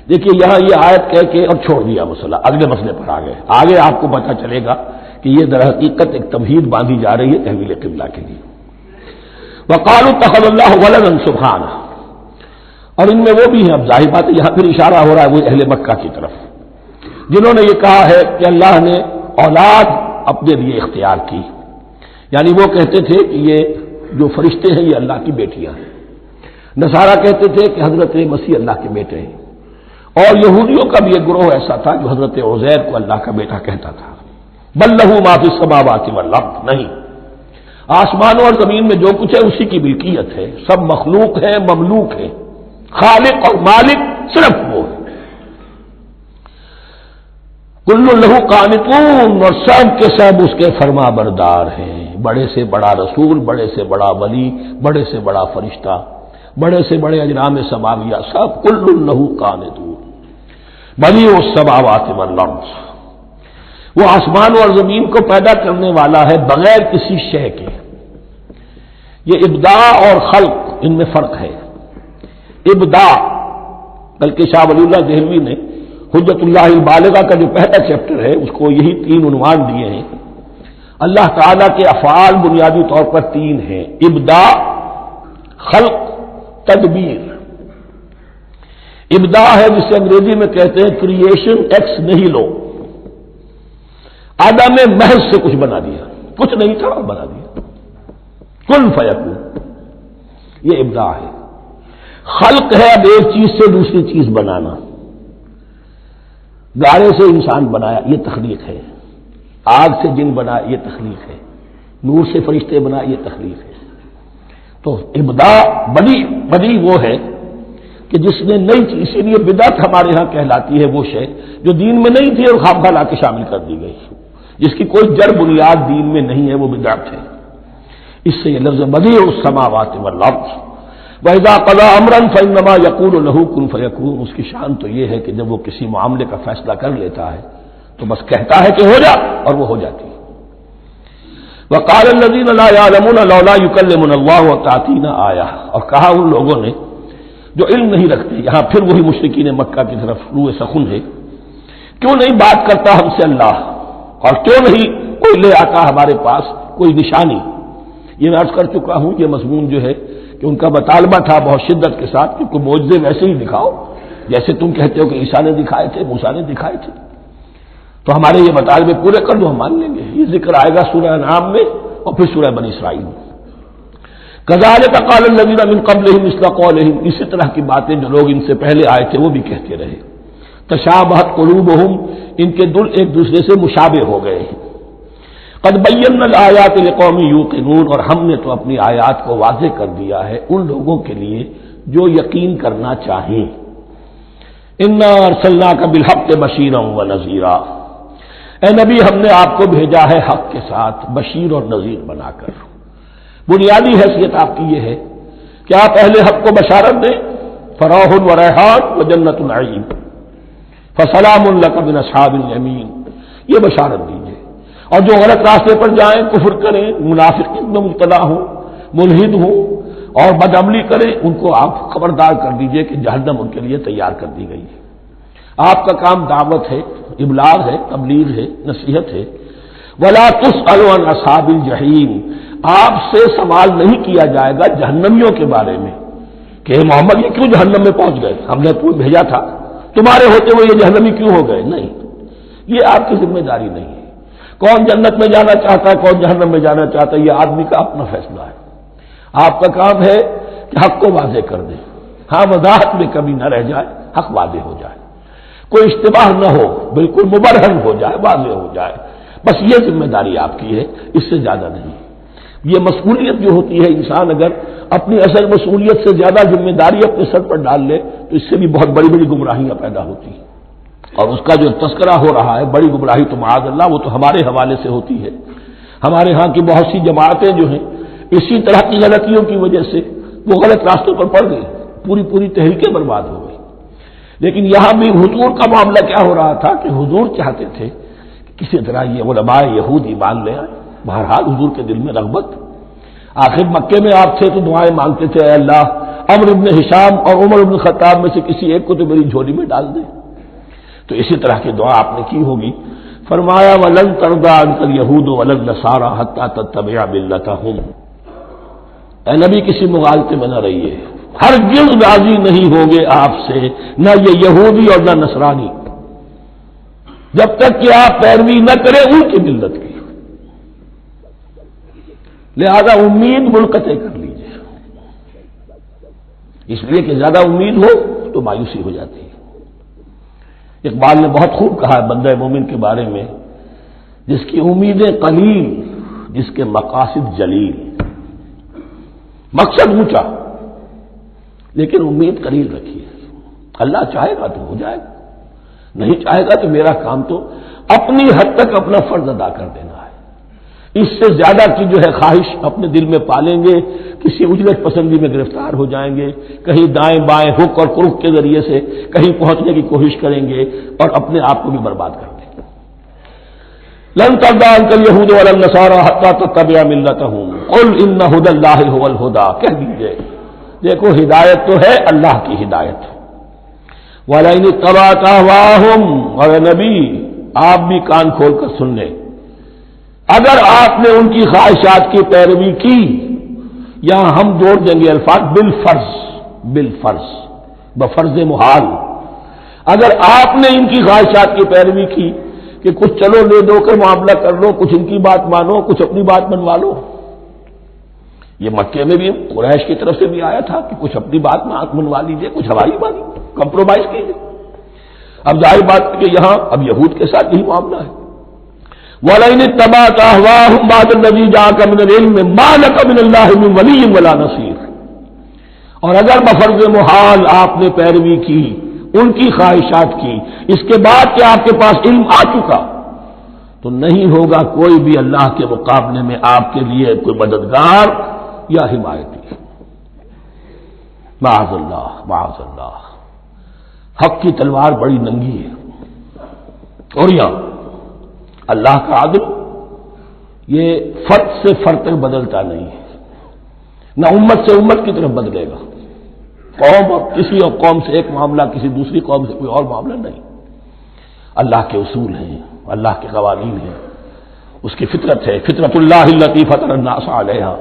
دیکھیے یہاں یہ آیت کہہ کے اور چھوڑ دیا مسئلہ، اگلے مسئلے پر آ گئے۔ آگے آپ کو پتہ چلے گا کہ یہ در حقیقت ایک تمہید باندھی جا رہی ہے تحویل قبلہ کے لیے۔ وقالوا اتخذ اللہ ولدا سبحانہ، اور ان میں وہ بھی ہیں، اب ظاہر بات ہے یہاں پھر اشارہ ہو رہا ہے وہ اہل مکہ کی طرف، جنہوں نے یہ کہا ہے کہ اللہ نے اولاد اپنے لیے اختیار کی، یعنی وہ کہتے تھے کہ یہ جو فرشتے ہیں یہ اللہ کی بیٹیاں ہیں، نصارہ کہتے تھے کہ حضرت مسیح اللہ کے بیٹے ہیں، اور یہودیوں کا بھی ایک گروہ ایسا تھا جو حضرت عزیر کو اللہ کا بیٹا کہتا تھا۔ بل لہ ما فی السماوات والارض، نہیں، آسمانوں اور زمین میں جو کچھ ہے اسی کی ملکیت ہے، سب مخلوق ہے، مملوک ہے، خالق اور مالک صرف وہ ہے۔ کل لہ قانتون، اور سب کے سب اس کے فرما بردار ہیں، بڑے سے بڑا رسول، بڑے سے بڑا ولی، بڑے سے بڑا فرشتہ، بڑے سے بڑے اجرام سماویہ، سب کل لہ قانتون۔ بدیع السماوات والارض، وہ آسمان اور زمین کو پیدا کرنے والا ہے بغیر کسی شے کے۔ یہ ابداع اور خلق ان میں فرق ہے۔ ابداع، بلکہ شاہ ولی اللہ دہلوی نے حجت اللہ البالغہ کا جو پہلا چیپٹر ہے اس کو یہی 3 عنوان دیے ہیں۔ اللہ تعالیٰ کے افعال بنیادی طور پر 3 ہیں، ابداع، خلق، تدبیر۔ ابداع ہے جسے انگریزی میں کہتے ہیں کریشن ایکس نہیلو، آدم محض سے کچھ بنا دیا، کچھ نہیں تھا اور بنا دیا، کن فیکون، یہ ابداع ہے۔ خلق ہے اب ایک چیز سے دوسری چیز بنانا، گارے سے انسان بنایا، یہ تخلیق ہے، آگ سے جن بنایا، یہ تخلیق ہے، نور سے فرشتے بنائے، یہ تخلیق ہے۔ تو ابداع بدیع وہ ہے کہ جس نے نئی چیز، اسی لیے بدعت ہمارے ہاں کہلاتی ہے وہ شے جو دین میں نہیں تھی اور خام خواہ لا کے شامل کر دی گئی، جس کی کوئی جڑ بنیاد دین میں نہیں ہے، وہ بدعت ہے۔ اس سے یہ لفظ بدیع السماوات والارض، وَإِذَا قَضَىٰ أَمْرًا فَإِنَّمَا يَقُولُ لَهُ كُن فَيَكُونُ، اس کی شان تو یہ ہے کہ جب وہ کسی معاملے کا فیصلہ کر لیتا ہے تو بس کہتا ہے کہ ہو جا، اور وہ ہو جاتی ہے۔ وَقَالَ الَّذِينَ لَا يَعْلَمُونَ لَوْلَا يُكَلِّمُنَا اللَّهُ وَتَأْتِينَا آیَةٌ، اور کہا ان لوگوں نے جو علم نہیں رکھتے، یہاں پھر وہی مشرکین مکہ کی طرف روح سخن ہے، کیوں نہیں بات کرتا ہم سے اللہ، اور کیوں نہیں کوئی لے آتا ہمارے پاس کوئی نشانی۔ یہ میں عرض کر چکا ہوں، یہ مضمون جو ہے کہ ان کا مطالبہ تھا بہت شدت کے ساتھ کہ کوئی معجزے ویسے ہی دکھاؤ جیسے تم کہتے ہو کہ عیسیٰ نے دکھائے تھے، موسیٰ نے دکھائے تھے، تو ہمارے یہ مطالبے پورے کر دو، ہم مان لیں گے۔ یہ ذکر آئے گا سورہ انعام میں اور پھر سورہ بنی اسرائیل میں۔ کذالک قال الذین من قبلہم مثل قولہم، اسی طرح کی باتیں جو لوگ ان سے پہلے آئے تھے وہ بھی کہتے رہے۔ تشابہت قلوبہم، ان کے دل ایک دوسرے سے مشابہ ہو گئے ہیں۔ قد بینا الآیات لقوم یوقنون، اور ہم نے تو اپنی آیات کو واضح کر دیا ہے ان لوگوں کے لیے جو یقین کرنا چاہیں۔ انا ارسلناک بالحق بشیرا ونذیرا، اے نبی ہم نے آپ کو بھیجا ہے حق کے ساتھ بشیر اور نذیر بنا کر۔ بنیادی حیثیت آپ کی یہ ہے کہ آپ اہل حق کو بشارت دیں، فراح و ریحان و جنت النعیم، فسلام لک من اصحاب الیمین، یہ بشارت دیجیے۔ اور جو غلط راستے پر جائیں، کفر کریں، منافقت میں مبتلا ہوں، ملحد ہوں اور بدعملی کریں، ان کو آپ خبردار کر دیجئے کہ جہنم ان کے لیے تیار کر دی گئی ہے۔ آپ کا کام دعوت ہے، ابلاغ ہے، تبلیغ ہے، نصیحت ہے۔ ولا تسأل عن اصحاب الجحیم، آپ سے سوال نہیں کیا جائے گا جہنمیوں کے بارے میں کہ محمد یہ کیوں جہنم میں پہنچ گئے، ہم نے تمہیں بھیجا تھا، تمہارے ہوتے ہوئے یہ جہنمی کیوں ہو گئے، نہیں، یہ آپ کی ذمہ داری نہیں ہے۔ کون جنت میں جانا چاہتا ہے، کون جہنم میں جانا چاہتا ہے، یہ آدمی کا اپنا فیصلہ ہے۔ آپ کا کام ہے کہ حق کو واضح کر دیں، ہاں وضاحت میں کمی نہ رہ جائے، حق واضح ہو جائے، کوئی اشتباہ نہ ہو، بالکل مبرہن ہو جائے، واضح ہو جائے، بس یہ ذمہ داری آپ کی ہے، اس سے زیادہ نہیں۔ یہ مسئولیت جو ہوتی ہے، انسان اگر اپنی اصل مصولیت سے زیادہ ذمہ داری اپنے سر پر ڈال لے تو اس سے بھی بہت بڑی بڑی گمراہیاں پیدا ہوتی ہیں. اور اس کا جو تذکرہ ہو رہا ہے بڑی گمراہی تو معاذ اللہ وہ تو ہمارے حوالے سے ہوتی ہے. ہمارے ہاں کی بہت سی جماعتیں جو ہیں اسی طرح کی غلطیوں کی وجہ سے وہ غلط راستوں پر پڑ گئی, پوری تحریکیں برباد ہو گئی. لیکن یہاں بھی حضور کا معاملہ کیا ہو رہا تھا کہ حضور چاہتے تھے کہ کسی طرح یہ علماء یہود ایمان لے آئے. بہرحال حضور کے دل میں رغبت, آخر مکے میں آپ تھے تو دعائیں مانگتے تھے, اے اللہ عمرو ابن ہشام اور عمر ابن خطاب میں سے کسی ایک کو تو میری جھولی میں ڈال دے. تو اسی طرح کی دعا آپ نے کی ہوگی. فرمایا وَلَن تَرْضَىٰ عَنكَ الْيَهُودُ وَلَا النَّصَارَىٰ حَتَّىٰ تَتَّبِعَ مِلَّتَهُمْ. اے نبی کسی مغالطے میں نہ رہیے, ہرگز راضی نہیں ہوں گے آپ سے نہ یہ یہودی اور نہ نصرانی جب تک کہ آپ پیروی نہ کریں ان کی ملت کی. لہذا امید منقطع کر لیجیے, اس لیے کہ زیادہ امید ہو تو مایوسی ہو جاتی ہے. اقبال نے بہت خوب کہا ہے بندہ مومن کے بارے میں, جس کی امیدیں قلیل جس کے مقاصد جلیل. مقصد اونچا لیکن امید قلیل رکھیے. اللہ چاہے گا تو ہو جائے گا, نہیں چاہے گا تو میرا کام تو اپنی حد تک اپنا فرض ادا کر دینا ہے. اس سے زیادہ کی جو ہے خواہش اپنے دل میں پالیں گے, کسی اجرت پسندی میں گرفتار ہو جائیں گے, کہیں دائیں بائیں ہک اور کرک کے ذریعے سے کہیں پہنچنے کی کوشش کریں گے اور اپنے آپ کو بھی برباد کر دیں گے. لن ترضى عنك اليهود ولا النصارى حتى تتبع ملتهم قل ان هدى الله هو الهدى. کہہ دیجئے دیکھو ہدایت تو ہے اللہ کی ہدایت. ولئن اتبعت اهواهم, اور نبی آپ بھی کان کھول کر سن لیں, اگر آپ نے ان کی خواہشات کی پیروی کی, یہاں ہم جوڑ دیں گے الفاظ بالفرض بفرض محال. اگر آپ نے ان کی خواہشات کی پیروی کی کہ کچھ چلو لے دو کر معاملہ کر لو, کچھ ان کی بات مانو, کچھ اپنی بات منوا لو. یہ مکے میں بھی قریش کی طرف سے بھی آیا تھا کہ کچھ اپنی بات منوا لیجیے, کچھ ہماری بات کمپرومائز کیجیے. اب ظاہر بات ہے کہ یہاں اب یہود کے ساتھ یہی معاملہ ہے. وَلَئِنِ اتَّبَعْتَ أَهْوَاءَهُمْ بَعْدَ الَّذِي جَاءَكَ مِنَ الْعِلْمِ مَا لَكَ مِنَ اللَّهِ مِنْ وَلِيٍّ وَلَا نَصِيرٍ. اور اگر بفرض محال آپ نے پیروی کی ان کی خواہشات کی, اس کے بعد کہ آپ کے پاس علم آ چکا, تو نہیں ہوگا کوئی بھی اللہ کے مقابلے میں آپ کے لیے کوئی مددگار یا حمایتی. معاذ اللہ معاذ اللہ, حق کی تلوار بڑی ننگی ہے. اور یہاں اللہ کا عدل یہ فرد سے فرد تک بدلتا نہیں ہے, نہ امت سے امت کی طرف بدلے گا. قوم اور کسی اور قوم سے ایک معاملہ, کسی دوسری قوم سے کوئی اور معاملہ نہیں. اللہ کے اصول ہیں, اللہ کے قوانین ہیں, اس کی فطرت ہے, فطرت اللہ التی فطر الناس علیہا.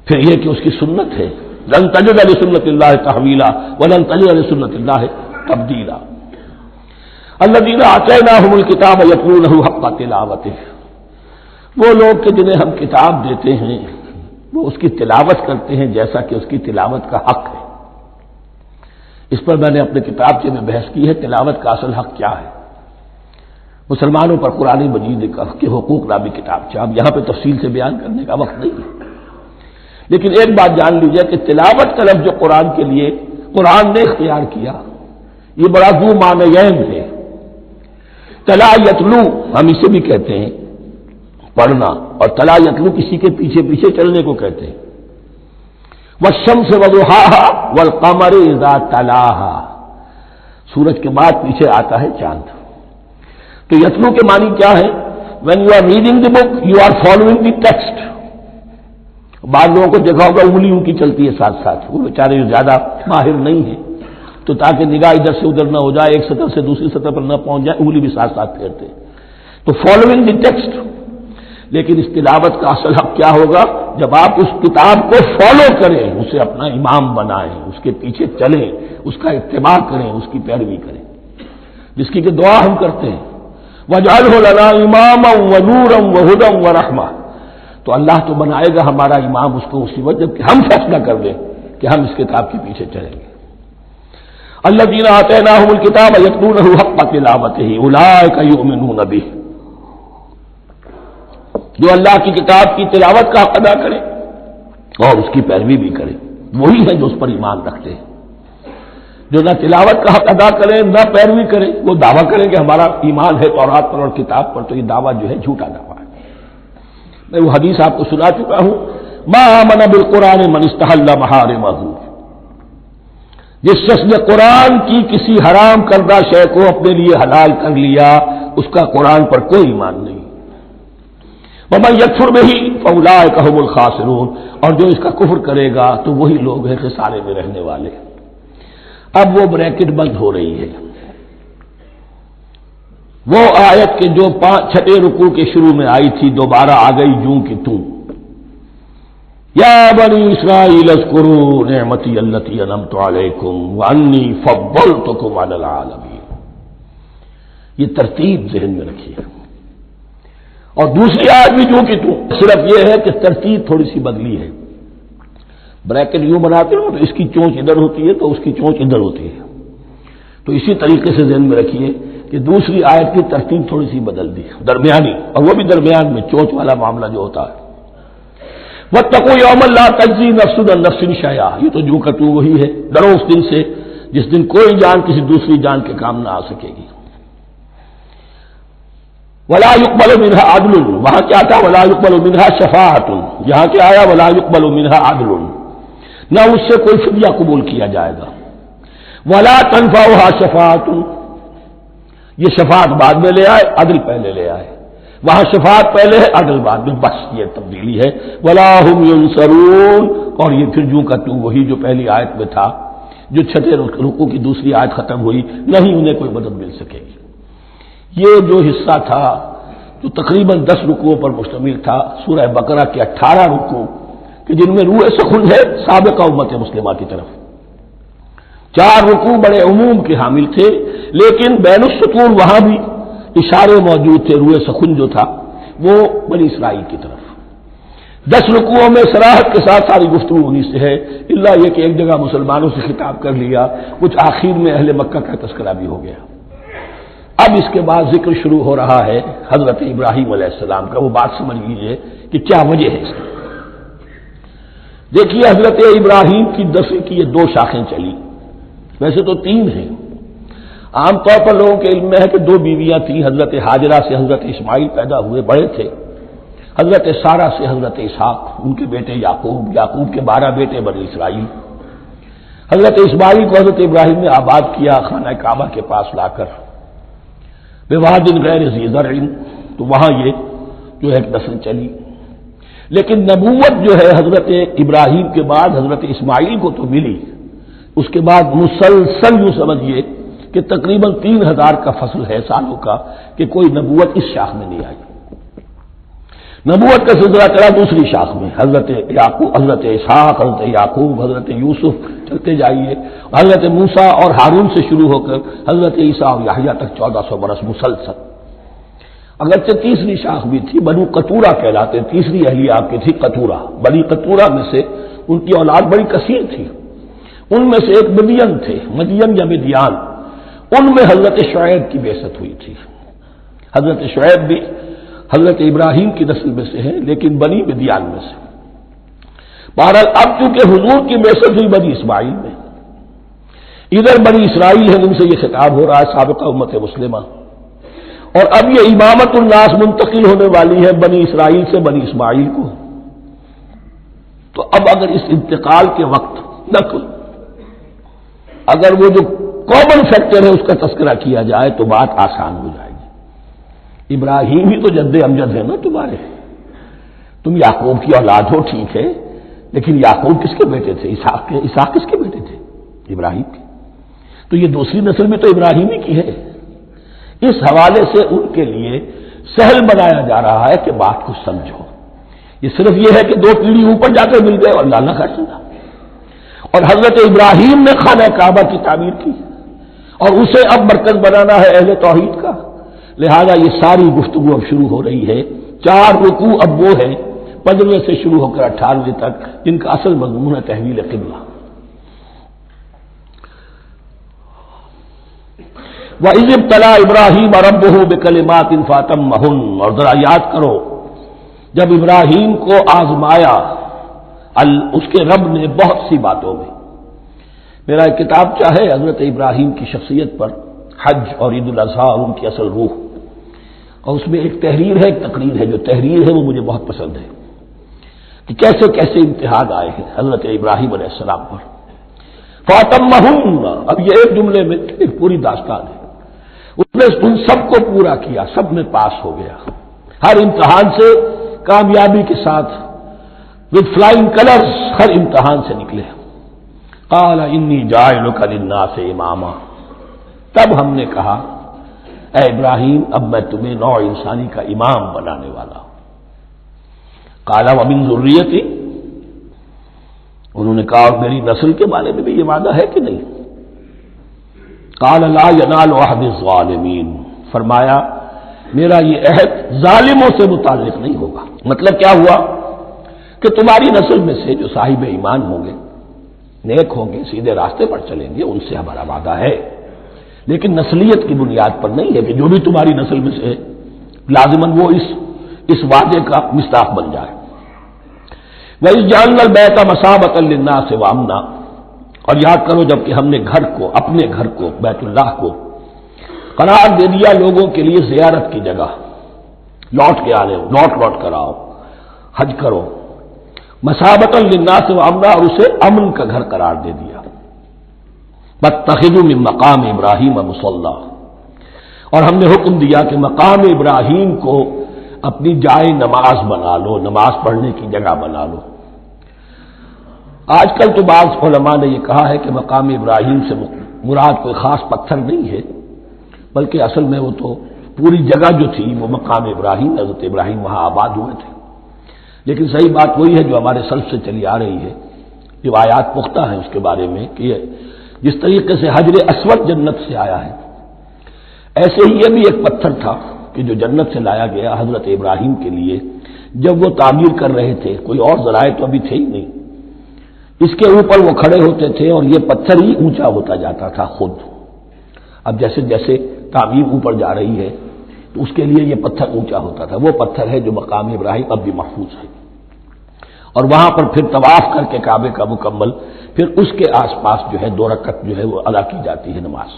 پھر یہ کہ اس کی سنت ہے, لن تجد لسنت اللہ تحویلا ولن تجد لسنت اللہ تبدیلا. الذین آتیناہم الکتاب یتلونہ حق تلاوتہ, وہ لوگ کہ جنہیں ہم کتاب دیتے ہیں وہ اس کی تلاوت کرتے ہیں جیسا کہ اس کی تلاوت کا حق ہے. اس پر میں نے اپنے کتابچے میں بحث کی ہے, تلاوت کا اصل حق کیا ہے. مسلمانوں پر قرآن مجید کے حقوق نامی کتابچہ, اب یہاں پہ تفصیل سے بیان کرنے کا وقت نہیں ہے, لیکن ایک بات جان لیجیے کہ تلاوت کا لفظ جو قرآن کے لیے قرآن نے اختیار کیا یہ بڑا ذو معنیین ہے. تلا یتلو ہم اسے بھی کہتے ہیں پڑھنا, اور تلا یتلو کسی کے پیچھے پیچھے چلنے کو کہتے ہیں. والشمس وضحاها والقمر اذا تلاها, سورج کے بعد پیچھے آتا ہے چاند. تو یتلو کے معنی کیا ہے؟ when you are reading the book you are following the text. بعض لوگوں کو دیکھا ہوگا انگلیوں کی چلتی ہے ساتھ ساتھ, وہ بیچارے جو زیادہ ماہر نہیں ہیں تو تاکہ نگاہ ادھر سے ادھر نہ ہو جائے, ایک سطح سے دوسری سطح پر نہ پہنچ جائے, انگلی بھی ساتھ ساتھ پھیرتے ہیں. تو فالوئنگ دی ٹیکسٹ. لیکن اس تلاوت کا اصل حق کیا ہوگا؟ جب آپ اس کتاب کو فالو کریں, اسے اپنا امام بنائیں, اس کے پیچھے چلیں, اس کا اتباع کریں, اس کی پیروی کریں, جس کی کہ دعا ہم کرتے ہیں وَاجْعَلْهُ لَنَا إِمَامًا وَنُورًا وَهُدًى وَرَحْمَةً. تو اللہ تو بنائے گا ہمارا امام اس کو اسی وقت جب کہ ہم فیصلہ کر دیں کہ ہم اس کتاب کے پیچھے چلیں گے. الذین آتیناہم الکتاب یتلونہ حق تلاوتہ اولئک یؤمنون بہ. جو اللہ کی کتاب کی تلاوت کا حق ادا کریں اور اس کی پیروی بھی کریں. وہی ہیں جو اس پر ایمان رکھتے ہیں. جو نہ تلاوت کا حق ادا کریں نہ پیروی کریں، وہ دعویٰ کریں کہ ہمارا ایمان ہے تورات پر اور کتاب پر، تو یہ دعویٰ جو ہے جھوٹا دعویٰ ہے. میں وہ حدیث آپ کو سنا چکا ہوں، ما آمن بالقرآن من استحل محارمہ، جس شخص نے قرآن کی کسی حرام کردہ شے کو اپنے لیے حلال کر لیا، اس کا قرآن پر کوئی ایمان نہیں. ومن یکفر بہ فاولئک ھم الخاسرون، اور جو اس کا کفر کرے گا تو وہی لوگ ہیں خسارے میں رہنے والے. اب وہ بریکٹ بند ہو رہی ہے. وہ آیت کے جو 6 رکوع کے شروع میں آئی تھی دوبارہ آ گئی جوں کہ توں. یا بنی اسرائیل اذکروا نعمتی التی انعمت علیکم وانی فضلتکم علی العالمین. یہ ترتیب ذہن میں رکھیے. اور دوسری آیت بھی جو کہ توں، صرف یہ ہے کہ ترتیب تھوڑی سی بدلی ہے. بریکٹ یوں بناتے ہو تو اس کی چونچ ادھر ہوتی ہے تو اس کی چونچ ادھر ہوتی ہے. تو اسی طریقے سے ذہن میں رکھیے کہ دوسری آیت کی ترتیب تھوڑی سی بدل دی درمیانی، اور وہ بھی درمیان میں چونچ والا معاملہ جو ہوتا ہے. واتقوا یوما لا تجزی نفس عن نفس شیئا، یہ تو جو کہ تو وہی ہے، ڈرو اس دن سے جس دن کوئی جان کسی دوسری جان کے کام نہ آ سکے گی. ولا يقبل منها عدل، وہاں کیا تھا ولا يقبل منها شفاعت، یہاں کیا آیا ولا يقبل منها عدل، نہ اس سے کوئی فدیہ قبول کیا جائے گا. ولا تنفعها شفاعت، یہ شفاعت بعد میں لے آئے، عدل پہلے لے آئے. وہاں شفاعت پہلے ہے، عدل بعد میں، بس یہ تبدیلی ہے. ولا هم ينصرون، اور یہ پھر جو کا تو وہی جو پہلی آیت میں تھا، جو 6 رکوع کی دوسری آیت ختم ہوئی، نہیں انہیں کوئی مدد مل سکے گی. یہ جو حصہ تھا جو تقریباً 10 رکوعوں پر مشتمل تھا، سورہ بقرہ کے 18 رکوع کہ جن میں روح سخن ہے سابقہ امت مسلمہ کی طرف. 4 رکوع بڑے عموم کے حامل تھے، لیکن بین السطور وہاں بھی اشارے موجود تھے. روح سخن جو تھا وہ بنی اسرائیل کی طرف. 10 رکوعوں میں صراحت کے ساتھ ساری گفتگو انہی سے ہے، الا یہ کہ ایک جگہ مسلمانوں سے خطاب کر لیا، کچھ آخر میں اہل مکہ کا تذکرہ بھی ہو گیا. اب اس کے بعد ذکر شروع ہو رہا ہے حضرت ابراہیم علیہ السلام کا. وہ بات سمجھ لیجیے کہ کیا وجہ ہے اس کی. دیکھیے حضرت ابراہیم کی دفع کی یہ 2 شاخیں چلی، ویسے تو 3 ہیں. عام طور پر لوگوں کے علم میں ہے کہ 2 بیویاں تھیں. حضرت ہاجرہ سے حضرت اسماعیل پیدا ہوئے، بڑے تھے. حضرت سارہ سے حضرت اسحاق، ان کے بیٹے یعقوب، یعقوب کے 12 بیٹے بنی اسرائیل. حضرت اسماعیل کو حضرت ابراہیم نے آباد کیا خانہ کعبہ کے پاس لا کر، بواد غیر ذی زرع، تو وہاں یہ جو ہے نسل چلی. لیکن نبوت جو ہے حضرت ابراہیم کے بعد حضرت اسماعیل کو تو ملی، اس کے بعد مسلسل یوں سمجھیے کہ تقریباً 3000 کا فصل ہے سالوں کا کہ کوئی نبوت اس شاخ میں نہیں آئی. نبوت کا سلسلہ چلا دوسری شاخ میں، حضرت یعقوب، حضرت اسحاق، حضرت یعقوب، حضرت یوسف، چلتے جائیے. حضرت موسیٰ اور ہارون سے شروع ہو کر حضرت عیسیٰ اور یحییٰ تک 1400 برس مسلسل. اگرچہ تیسری شاخ بھی تھی، بنو قطورہ کہلاتے، تیسری اہلیہ آپ کی تھی قطورہ. بنی قطورہ میں سے ان کی اولاد بڑی کثیر تھی. ان میں سے ایک مدین تھے، مدین یا مدیان، ان میں حضرت شعیب کی بعثت ہوئی تھی. حضرت شعیب بھی حضرت ابراہیم کی نسل میں سے ہیں، لیکن بنی مدیان میں سے. بہرحال اب چونکہ حضور کی بعثت ہوئی بنی اسماعیل میں، ادھر بنی اسرائیل ہے، ان سے یہ خطاب ہو رہا ہے سابقہ امت مسلمہ. اور اب یہ امامت الناس منتقل ہونے والی ہے بنی اسرائیل سے بنی اسماعیل کو. تو اب اگر اس انتقال کے وقت نقل، اگر وہ جو کامن فیکٹر ہے اس کا تذکرہ کیا جائے تو بات آسان ہو جائے گی. ابراہیم ہی تو جد امجد ہے نا تمہارے، تم یعقوب کی اولاد ہو ٹھیک ہے، لیکن یعقوب کس کے بیٹے تھے؟ اسحاق کے. اسحاق کس کے بیٹے تھے؟ ابراہیم کے. تو یہ دوسری نسل میں تو ابراہیم ہی کی ہے. اس حوالے سے ان کے لیے سہل بنایا جا رہا ہے کہ بات کو سمجھو. یہ صرف یہ ہے کہ 2 پیڑھی اوپر جا کر مل گئے اور اللہ نہ کر سکا. اور حضرت ابراہیم نے خانہ کعبہ کی تعمیر کی اور اسے اب مرکز بنانا ہے اہل توحید کا. لہذا یہ ساری گفتگو اب شروع ہو رہی ہے. 4 رکوع اب وہ ہے 15 سے شروع ہو کر 18 تک، جن کا اصل مضمون ہے تحویل قبلہ. وَإِذِ ابْتَلَىٰ إِبْرَاهِيمَ رَبُّهُ بِكَلِمَاتٍ فَأَتَمَّهُنَّ، اور ذرا یاد کرو جب ابراہیم کو آزمایا اس کے رب نے بہت سی باتوں میں. میرا ایک کتاب چاہے حضرت ابراہیم کی شخصیت پر، حج اور عید الاضحیٰ اور ان کی اصل روح، اور اس میں ایک تحریر ہے، ایک تقریر ہے. جو تحریر ہے وہ مجھے بہت پسند ہے کہ کیسے کیسے امتحان آئے ہیں حضرت ابراہیم علیہ السلام پر. فَأَتَمَّهُنَّ، اب یہ ایک جملے میں ایک پوری داستان ہے. اس نے ان سب کو پورا کیا، سب میں پاس ہو گیا، ہر امتحان سے کامیابی کے ساتھ وتھ فلائنگ کلرز ہر امتحان سے نکلے. قال انی جاعلک للناس اماما، تب ہم نے کہا اے ابراہیم اب میں تمہیں نوع انسانی کا امام بنانے والا ہوں. قال ومن ذریتی، انہوں نے کہا اور میری نسل کے بارے میں بھی یہ وعدہ ہے کہ نہیں؟ قال لا ینال عہد الظالمین، فرمایا میرا یہ عہد ظالموں سے متعلق نہیں ہوگا. مطلب کیا ہوا کہ تمہاری نسل میں سے جو صاحب ایمان ہوں گے، نیک ہوں گے، سیدھے راستے پر چلیں گے، ان سے ہمارا وعدہ ہے، لیکن نسلیت کی بنیاد پر نہیں ہے کہ جو بھی تمہاری نسل میں سے لازماً وہ اس وعدے کا مصداق بن جائے. وَإِذْ جَعَلْنَا الْبَيْتَ مَثَابَةً لِلنَّاسِ وَأَمْنًا، اور یاد کرو جب کہ ہم نے گھر کو، اپنے گھر کو، بیت اللہ کو قرار دے دیا لوگوں کے لیے زیارت کی جگہ، لوٹ کے آنے، لوٹ کر آؤ، حج کرو. مثابۃ للناس وامنا، اور اسے امن کا گھر قرار دے دیا. فاتخذوا من مقام ابراہیم مصلی، اور ہم نے حکم دیا کہ مقام ابراہیم کو اپنی جائے نماز بنا لو، نماز پڑھنے کی جگہ بنا لو. آج کل تو بعض علماء نے یہ کہا ہے کہ مقام ابراہیم سے مراد کوئی خاص پتھر نہیں ہے، بلکہ اصل میں وہ تو پوری جگہ جو تھی وہ مقام ابراہیم، حضرت ابراہیم وہاں آباد ہوئے تھے. لیکن صحیح بات وہی ہے جو ہمارے سلف سے چلی آ رہی ہے، روایات پختہ ہیں اس کے بارے میں کہ جس طریقے سے حجر اسود جنت سے آیا ہے، ایسے ہی یہ بھی ایک پتھر تھا کہ جو جنت سے لایا گیا حضرت ابراہیم کے لیے جب وہ تعمیر کر رہے تھے. کوئی اور ذرائع تو ابھی تھے ہی نہیں، اس کے اوپر وہ کھڑے ہوتے تھے اور یہ پتھر ہی اونچا ہوتا جاتا تھا خود. اب جیسے جیسے تعمیر اوپر جا رہی ہے تو اس کے لیے یہ پتھر اونچا ہوتا تھا. وہ پتھر ہے جو مقام ابراہیم اب بھی محفوظ ہے، اور وہاں پر پھر طواف کر کے کعبے کا مکمل، پھر اس کے آس پاس جو ہے 2 رکعت جو ہے وہ ادا کی جاتی ہے نماز.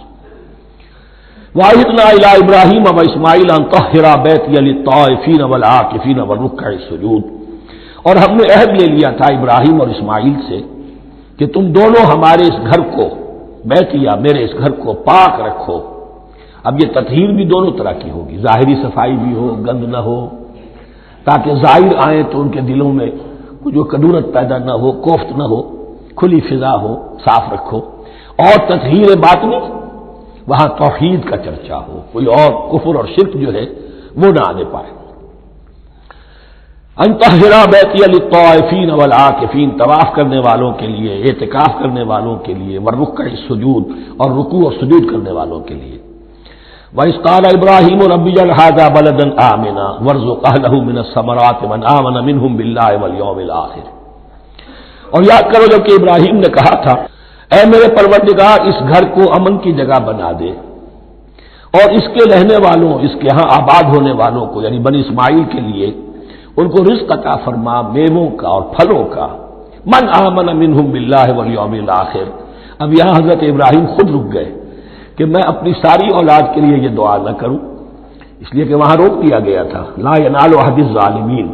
وَعَهِدْنَا إِلَىٰ إِبْرَاهِيمَ وَإِسْمَاعِيلَ أَن طَهِّرَا بَيْتِيَ لِلطَّائِفِينَ وَالْعَاكِفِينَ وَالرُّكَّعِ السُّجُودِ، اور ہم نے عہد لے لیا تھا ابراہیم اور اسماعیل سے کہ تم دونوں ہمارے اس گھر کو، بیتیا میرے اس گھر کو پاک رکھو. اب یہ تطہیر بھی دونوں طرح کی ہوگی، ظاہری صفائی بھی ہو، گند نہ ہو، تاکہ ظاہر آئیں تو ان کے دلوں میں جو کدورت پیدا نہ ہو، کوفت نہ ہو، کھلی فضا ہو، صاف رکھو. اور تطہیر باطنی، وہاں توحید کا چرچا ہو، کوئی اور کفر اور شرک جو ہے وہ نہ آنے پائے. ان طہرا بیتی للطائفین والعاکفین، طواف کرنے والوں کے لیے، اعتکاف کرنے والوں کے لیے، والرکع السجود، اور رکوع اور سجود کرنے والوں کے لیے. وَإِذْ قَالَ إِبْرَاهِيمُ رَبِّ اجْعَلْ هَٰذَا بَلَدًا آمِنًا وَارْزُقْ أَهْلَهُ مِنَ الثَّمَرَاتِ مَنْ آمَنَ مِنْهُمْ بِاللَّهِ وَالْيَوْمِ الْآخِرِ. اور یاد کرو جب کہ ابراہیم نے کہا تھا اے میرے پروردگار اس گھر کو امن کی جگہ بنا دے، اور اس کے رہنے والوں، اس کے ہاں آباد ہونے والوں کو یعنی بنی اسماعیل کے لیے ان کو رزق عطا فرما، میووں کا اور پھلوں کا. من آمن منہم باللہ والیوم الآخر. اب یہاں حضرت ابراہیم خود رک گئے کہ میں اپنی ساری اولاد کے لیے یہ دعا نہ کروں، اس لیے کہ وہاں روک دیا گیا تھا لا ینال عہد الظالمین.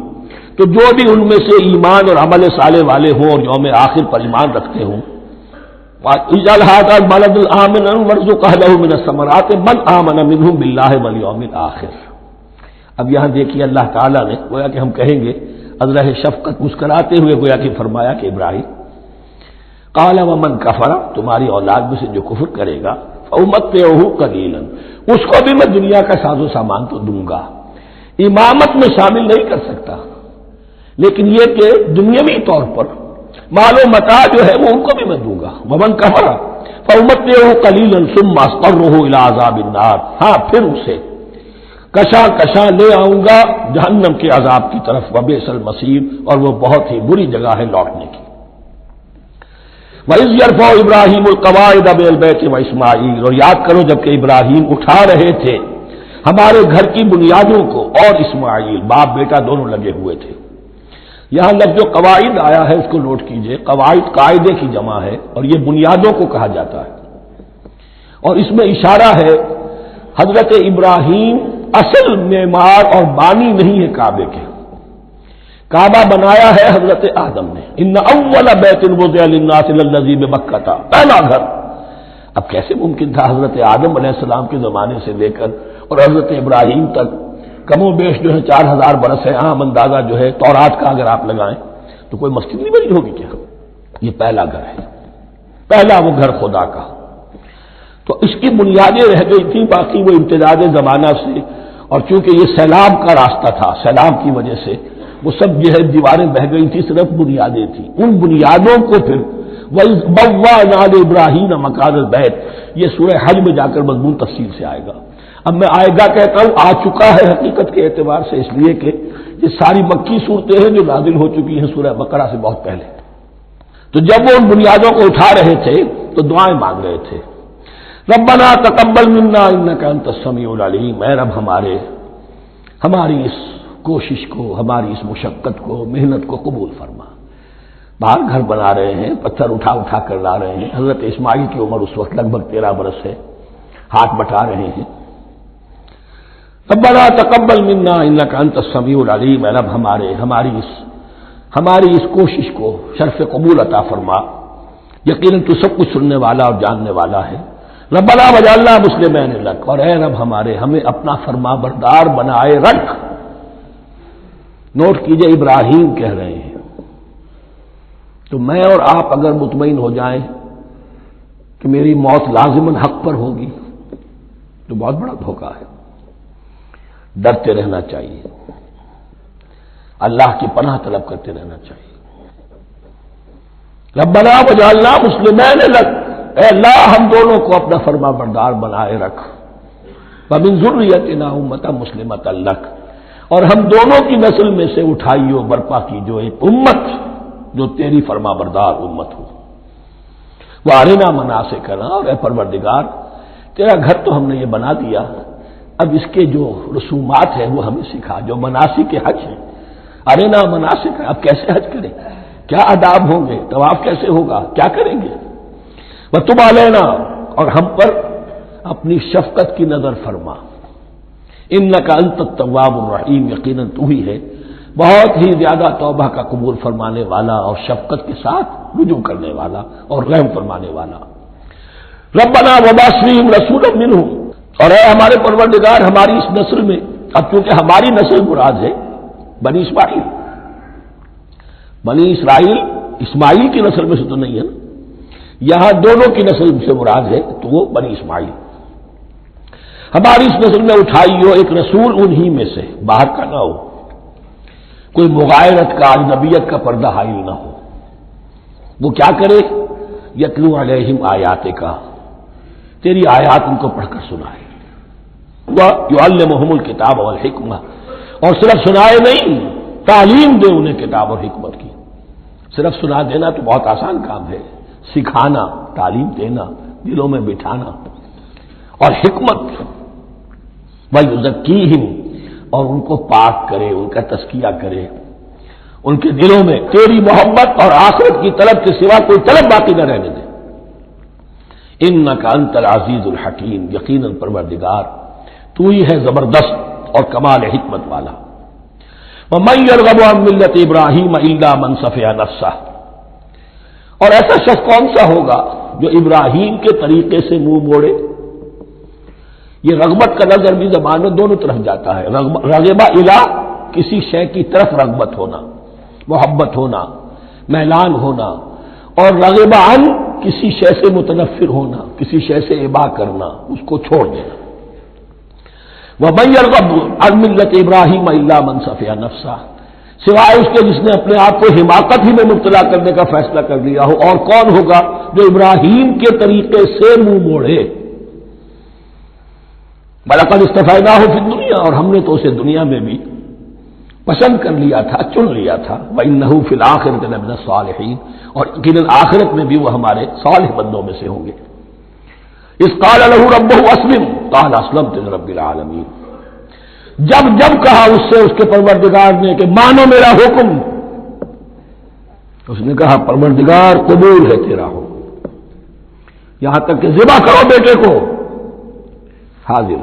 تو جو بھی ان میں سے ایمان اور عمل صالح والے ہوں اور یوم آخر پر ایمان رکھتے ہوں، اجعل هذا البلد آمنا وارزق اهله من الثمرات من آمن منهم باللہ والیوم الآخر. اب یہاں دیکھیے اللہ تعالیٰ نے گویا کہ ہم کہیں گے ازرہ شفقت مسکراتے ہوئے گویا کہ فرمایا کہ ابراہیم قال ومن کفر، تمہاری اولاد میں سے جو کفر کرے گا فأمتعه قلیلا، اس کو بھی میں دنیا کا ساز و سامان تو دوں گا. امامت میں شامل نہیں کر سکتا، لیکن یہ کہ دنیاوی طور پر مال و متاع جو ہے وہ ان کو بھی میں دوں گا. ومن کفر فأمتعه قلیلا ثم اضطره الى عذاب النار، ہاں پھر اسے کشاں لے آؤں گا جہنم کے عذاب کی طرف. وبئس المصیر، اور وہ بہت ہی بری جگہ ہے لوٹنے کی. وَإِذْ يَرْفَعُ إِبْرَاهِيمُ الْقَوَاعِدَ مِنَ الْبَيْتِ وَإِسْمَاعِيلُ، اور یاد کرو جب کہ ابراہیم اٹھا رہے تھے ہمارے گھر کی بنیادوں کو، اور اسماعیل باپ بیٹا دونوں لگے ہوئے تھے. یہاں لفظ جو قواعد آیا ہے اس کو نوٹ کیجئے. قواعد قاعدے کی جمع ہے اور یہ بنیادوں کو کہا جاتا ہے، اور اس میں اشارہ ہے حضرت ابراہیم اصل معمار اور بانی نہیں ہے کعبے کے. کعبہ بنایا ہے حضرت آدم نے. ان اول بیت وضع للناس للذی ببکہ، پہلا گھر. اب کیسے ممکن تھا حضرت آدم علیہ السلام کے زمانے سے لے کر اور حضرت ابراہیم تک کم و بیش جو ہے 4000 برس ہے. عام اندازہ جو ہے تورات کا اگر آپ لگائیں تو کوئی مسجد نہیں بنی ہوگی کیا؟ یہ پہلا گھر ہے، پہلا وہ گھر خدا کا. تو اس کی بنیادیں رہ گئی تھیں، باقی وہ امتداد زمانہ سے، اور چونکہ یہ سیلاب کا راستہ تھا، سیلاب کی وجہ سے وہ سب جو ہے دیواریں بہہ گئی تھی، صرف بنیادیں تھیں. ان بنیادوں کو پھر وَإِذْ بَوَّأْنَا لِإِبْرَاهِيمَ مَكَانَ الْبَيْتِ، یہ سورہ حج میں جا کر مضمون تفصیل سے آئے گا. اب میں آئے گا کہتا ہوں، آ چکا ہے حقیقت کے اعتبار سے، اس لیے کہ یہ ساری مکی صورتیں ہیں جو نازل ہو چکی ہیں سورہ بقرہ سے بہت پہلے. تو جب وہ ان بنیادوں کو اٹھا رہے تھے تو دعائیں مانگ رہے تھے. ربنا تقبل منا انک انت السمیع العلیم، اے رب ہماری اس کوشش کو، ہماری اس مشقت کو، محنت کو قبول فرما. باہر گھر بنا رہے ہیں، پتھر اٹھا اٹھا کر لا رہے ہیں. حضرت اسماعیل کی عمر اس وقت لگ بھگ 13 برس ہے، ہاتھ بٹا رہے ہیں. ربنا تقبل منا انک انت السمیع العلیم، اے رب ہماری اس کوشش کو شرف قبول عطا فرما، یقیناً تو سب کچھ سننے والا اور جاننے والا ہے. ربنا وجعلنا مسلمین لک، اور اے رب ہمیں اپنا فرما بردار بنائے رکھ. نوٹ کیجئے ابراہیم کہہ رہے ہیں. تو میں اور آپ اگر مطمئن ہو جائیں کہ میری موت لازماً حق پر ہوگی تو بہت بڑا دھوکہ ہے. ڈرتے رہنا چاہیے، اللہ کی پناہ طلب کرتے رہنا چاہیے. ربنا وجعلنا مسلمین لک، اے اللہ ہم دونوں کو اپنا فرما بردار بنائے رکھ. ومن ذریتنا امۃ مسلمۃ لک، اور ہم دونوں کی نسل میں سے اٹھائیو برپا کی جو ایک امت جو تیری فرما بردار امت ہو. وارنا مناسکنا، اور اے پروردگار تیرا گھر تو ہم نے یہ بنا دیا، اب اس کے جو رسومات ہیں وہ ہمیں سکھا، جو مناسک حج ہیں. ارنا مناسک، اب کیسے حج کریں، کیا آداب ہوں گے، طواف کیسے ہوگا، کیا کریں گے. وتب علینا، اور ہم پر اپنی شفقت کی نظر فرما. انک انت التواب الرحیم، یقیناً تو ہی ہے بہت ہی زیادہ توبہ کا قبول فرمانے والا اور شفقت کے ساتھ رجوع کرنے والا اور رحم فرمانے والا. ربنا وبعث فیہم رسولا منہم، اور اے ہمارے پروردگار ہماری اس نسل میں، اب چونکہ ہماری نسل مراد ہے بنی اسرائیل اسماعیل کی نسل میں سے تو نہیں ہے نا، یہاں دونوں کی نسل سے مراد ہے تو وہ بنی اسماعیل. ہماری اس نسل میں اٹھائی ہو ایک رسول انہی میں سے، باہر کا نہ ہو، کوئی مغایرت کا اجنبیت کا پردہ حائل نہ ہو. وہ کیا کرے، یتلو علیہم آیاتک، تیری آیات ان کو پڑھ کر سنائے. وَيُعَلِّمُهُمُ الْكِتَابَ وَالْحِکْمَةَ، اور صرف سنائے نہیں، تعلیم دے انہیں کتاب اور حکمت کی. صرف سنا دینا تو بہت آسان کام ہے، سکھانا، تعلیم دینا، دلوں میں بٹھانا. اور حکمت، وَيُزَكِّيهِمْ، اور ان کو پاک کرے، ان کا تزکیہ کرے، ان کے دلوں میں تیری محبت اور آخرت کی طلب کے سوا کوئی طلب باقی نہ رہنے دے. انک انت العزیز الحکیم، یقیناً پروردگار تو ہی ہے زبردست اور کمال حکمت والا. وَمَن يَرْغَبُ عَن مِّلَّةِ إِبْرَاهِيمَ إِلَّا مَن سَفِهَ نَفْسَهُ، اور ایسا شخص کون سا ہوگا جو ابراہیم کے طریقے سے منہ موڑے. یہ رغبت کا لفظ عربی زبان میں دونوں طرف جاتا ہے. رغبہ الا، کسی شے کی طرف رغبت ہونا، محبت ہونا، میلان ہونا، اور رغبہ عن، کسی شے سے متنفر ہونا، کسی شے سے ابا کرنا، اس کو چھوڑ دینا. وَمَن يَرْغَبُ عَن مِّلَّةِ إِبْرَاهِيمَ إِلَّا مَن سَفِهَ نَفْسَهُ، سوائے اس کے جس نے اپنے آپ کو حماقت ہی میں مبتلا کرنے کا فیصلہ کر لیا ہو. اور کون ہوگا جو ابراہیم کے طریقے سے منہ موڑے. وَلَقَدِ اصْطَفَيْنَاهُ فِي الدُّنْيَا، اور ہم نے تو اسے دنیا میں بھی پسند کر لیا تھا، چن لیا تھا. وَإِنَّهُ فِي الْآخِرَةِ لَمِنَ الصَّالِحِينَ، اور یقیناً آخرت میں بھی وہ ہمارے صالح بندوں میں سے ہوں گے. اذ قال له ربه اسلم قال اسلمت لرب العالمین، جب کہا اس سے اس کے پروردگار نے کہ مانو میرا حکم، اس نے کہا پروردگار قبول ہے تیرا ہو، یہاں تک کہ ذبح کرو بیٹے کو، حاضر۔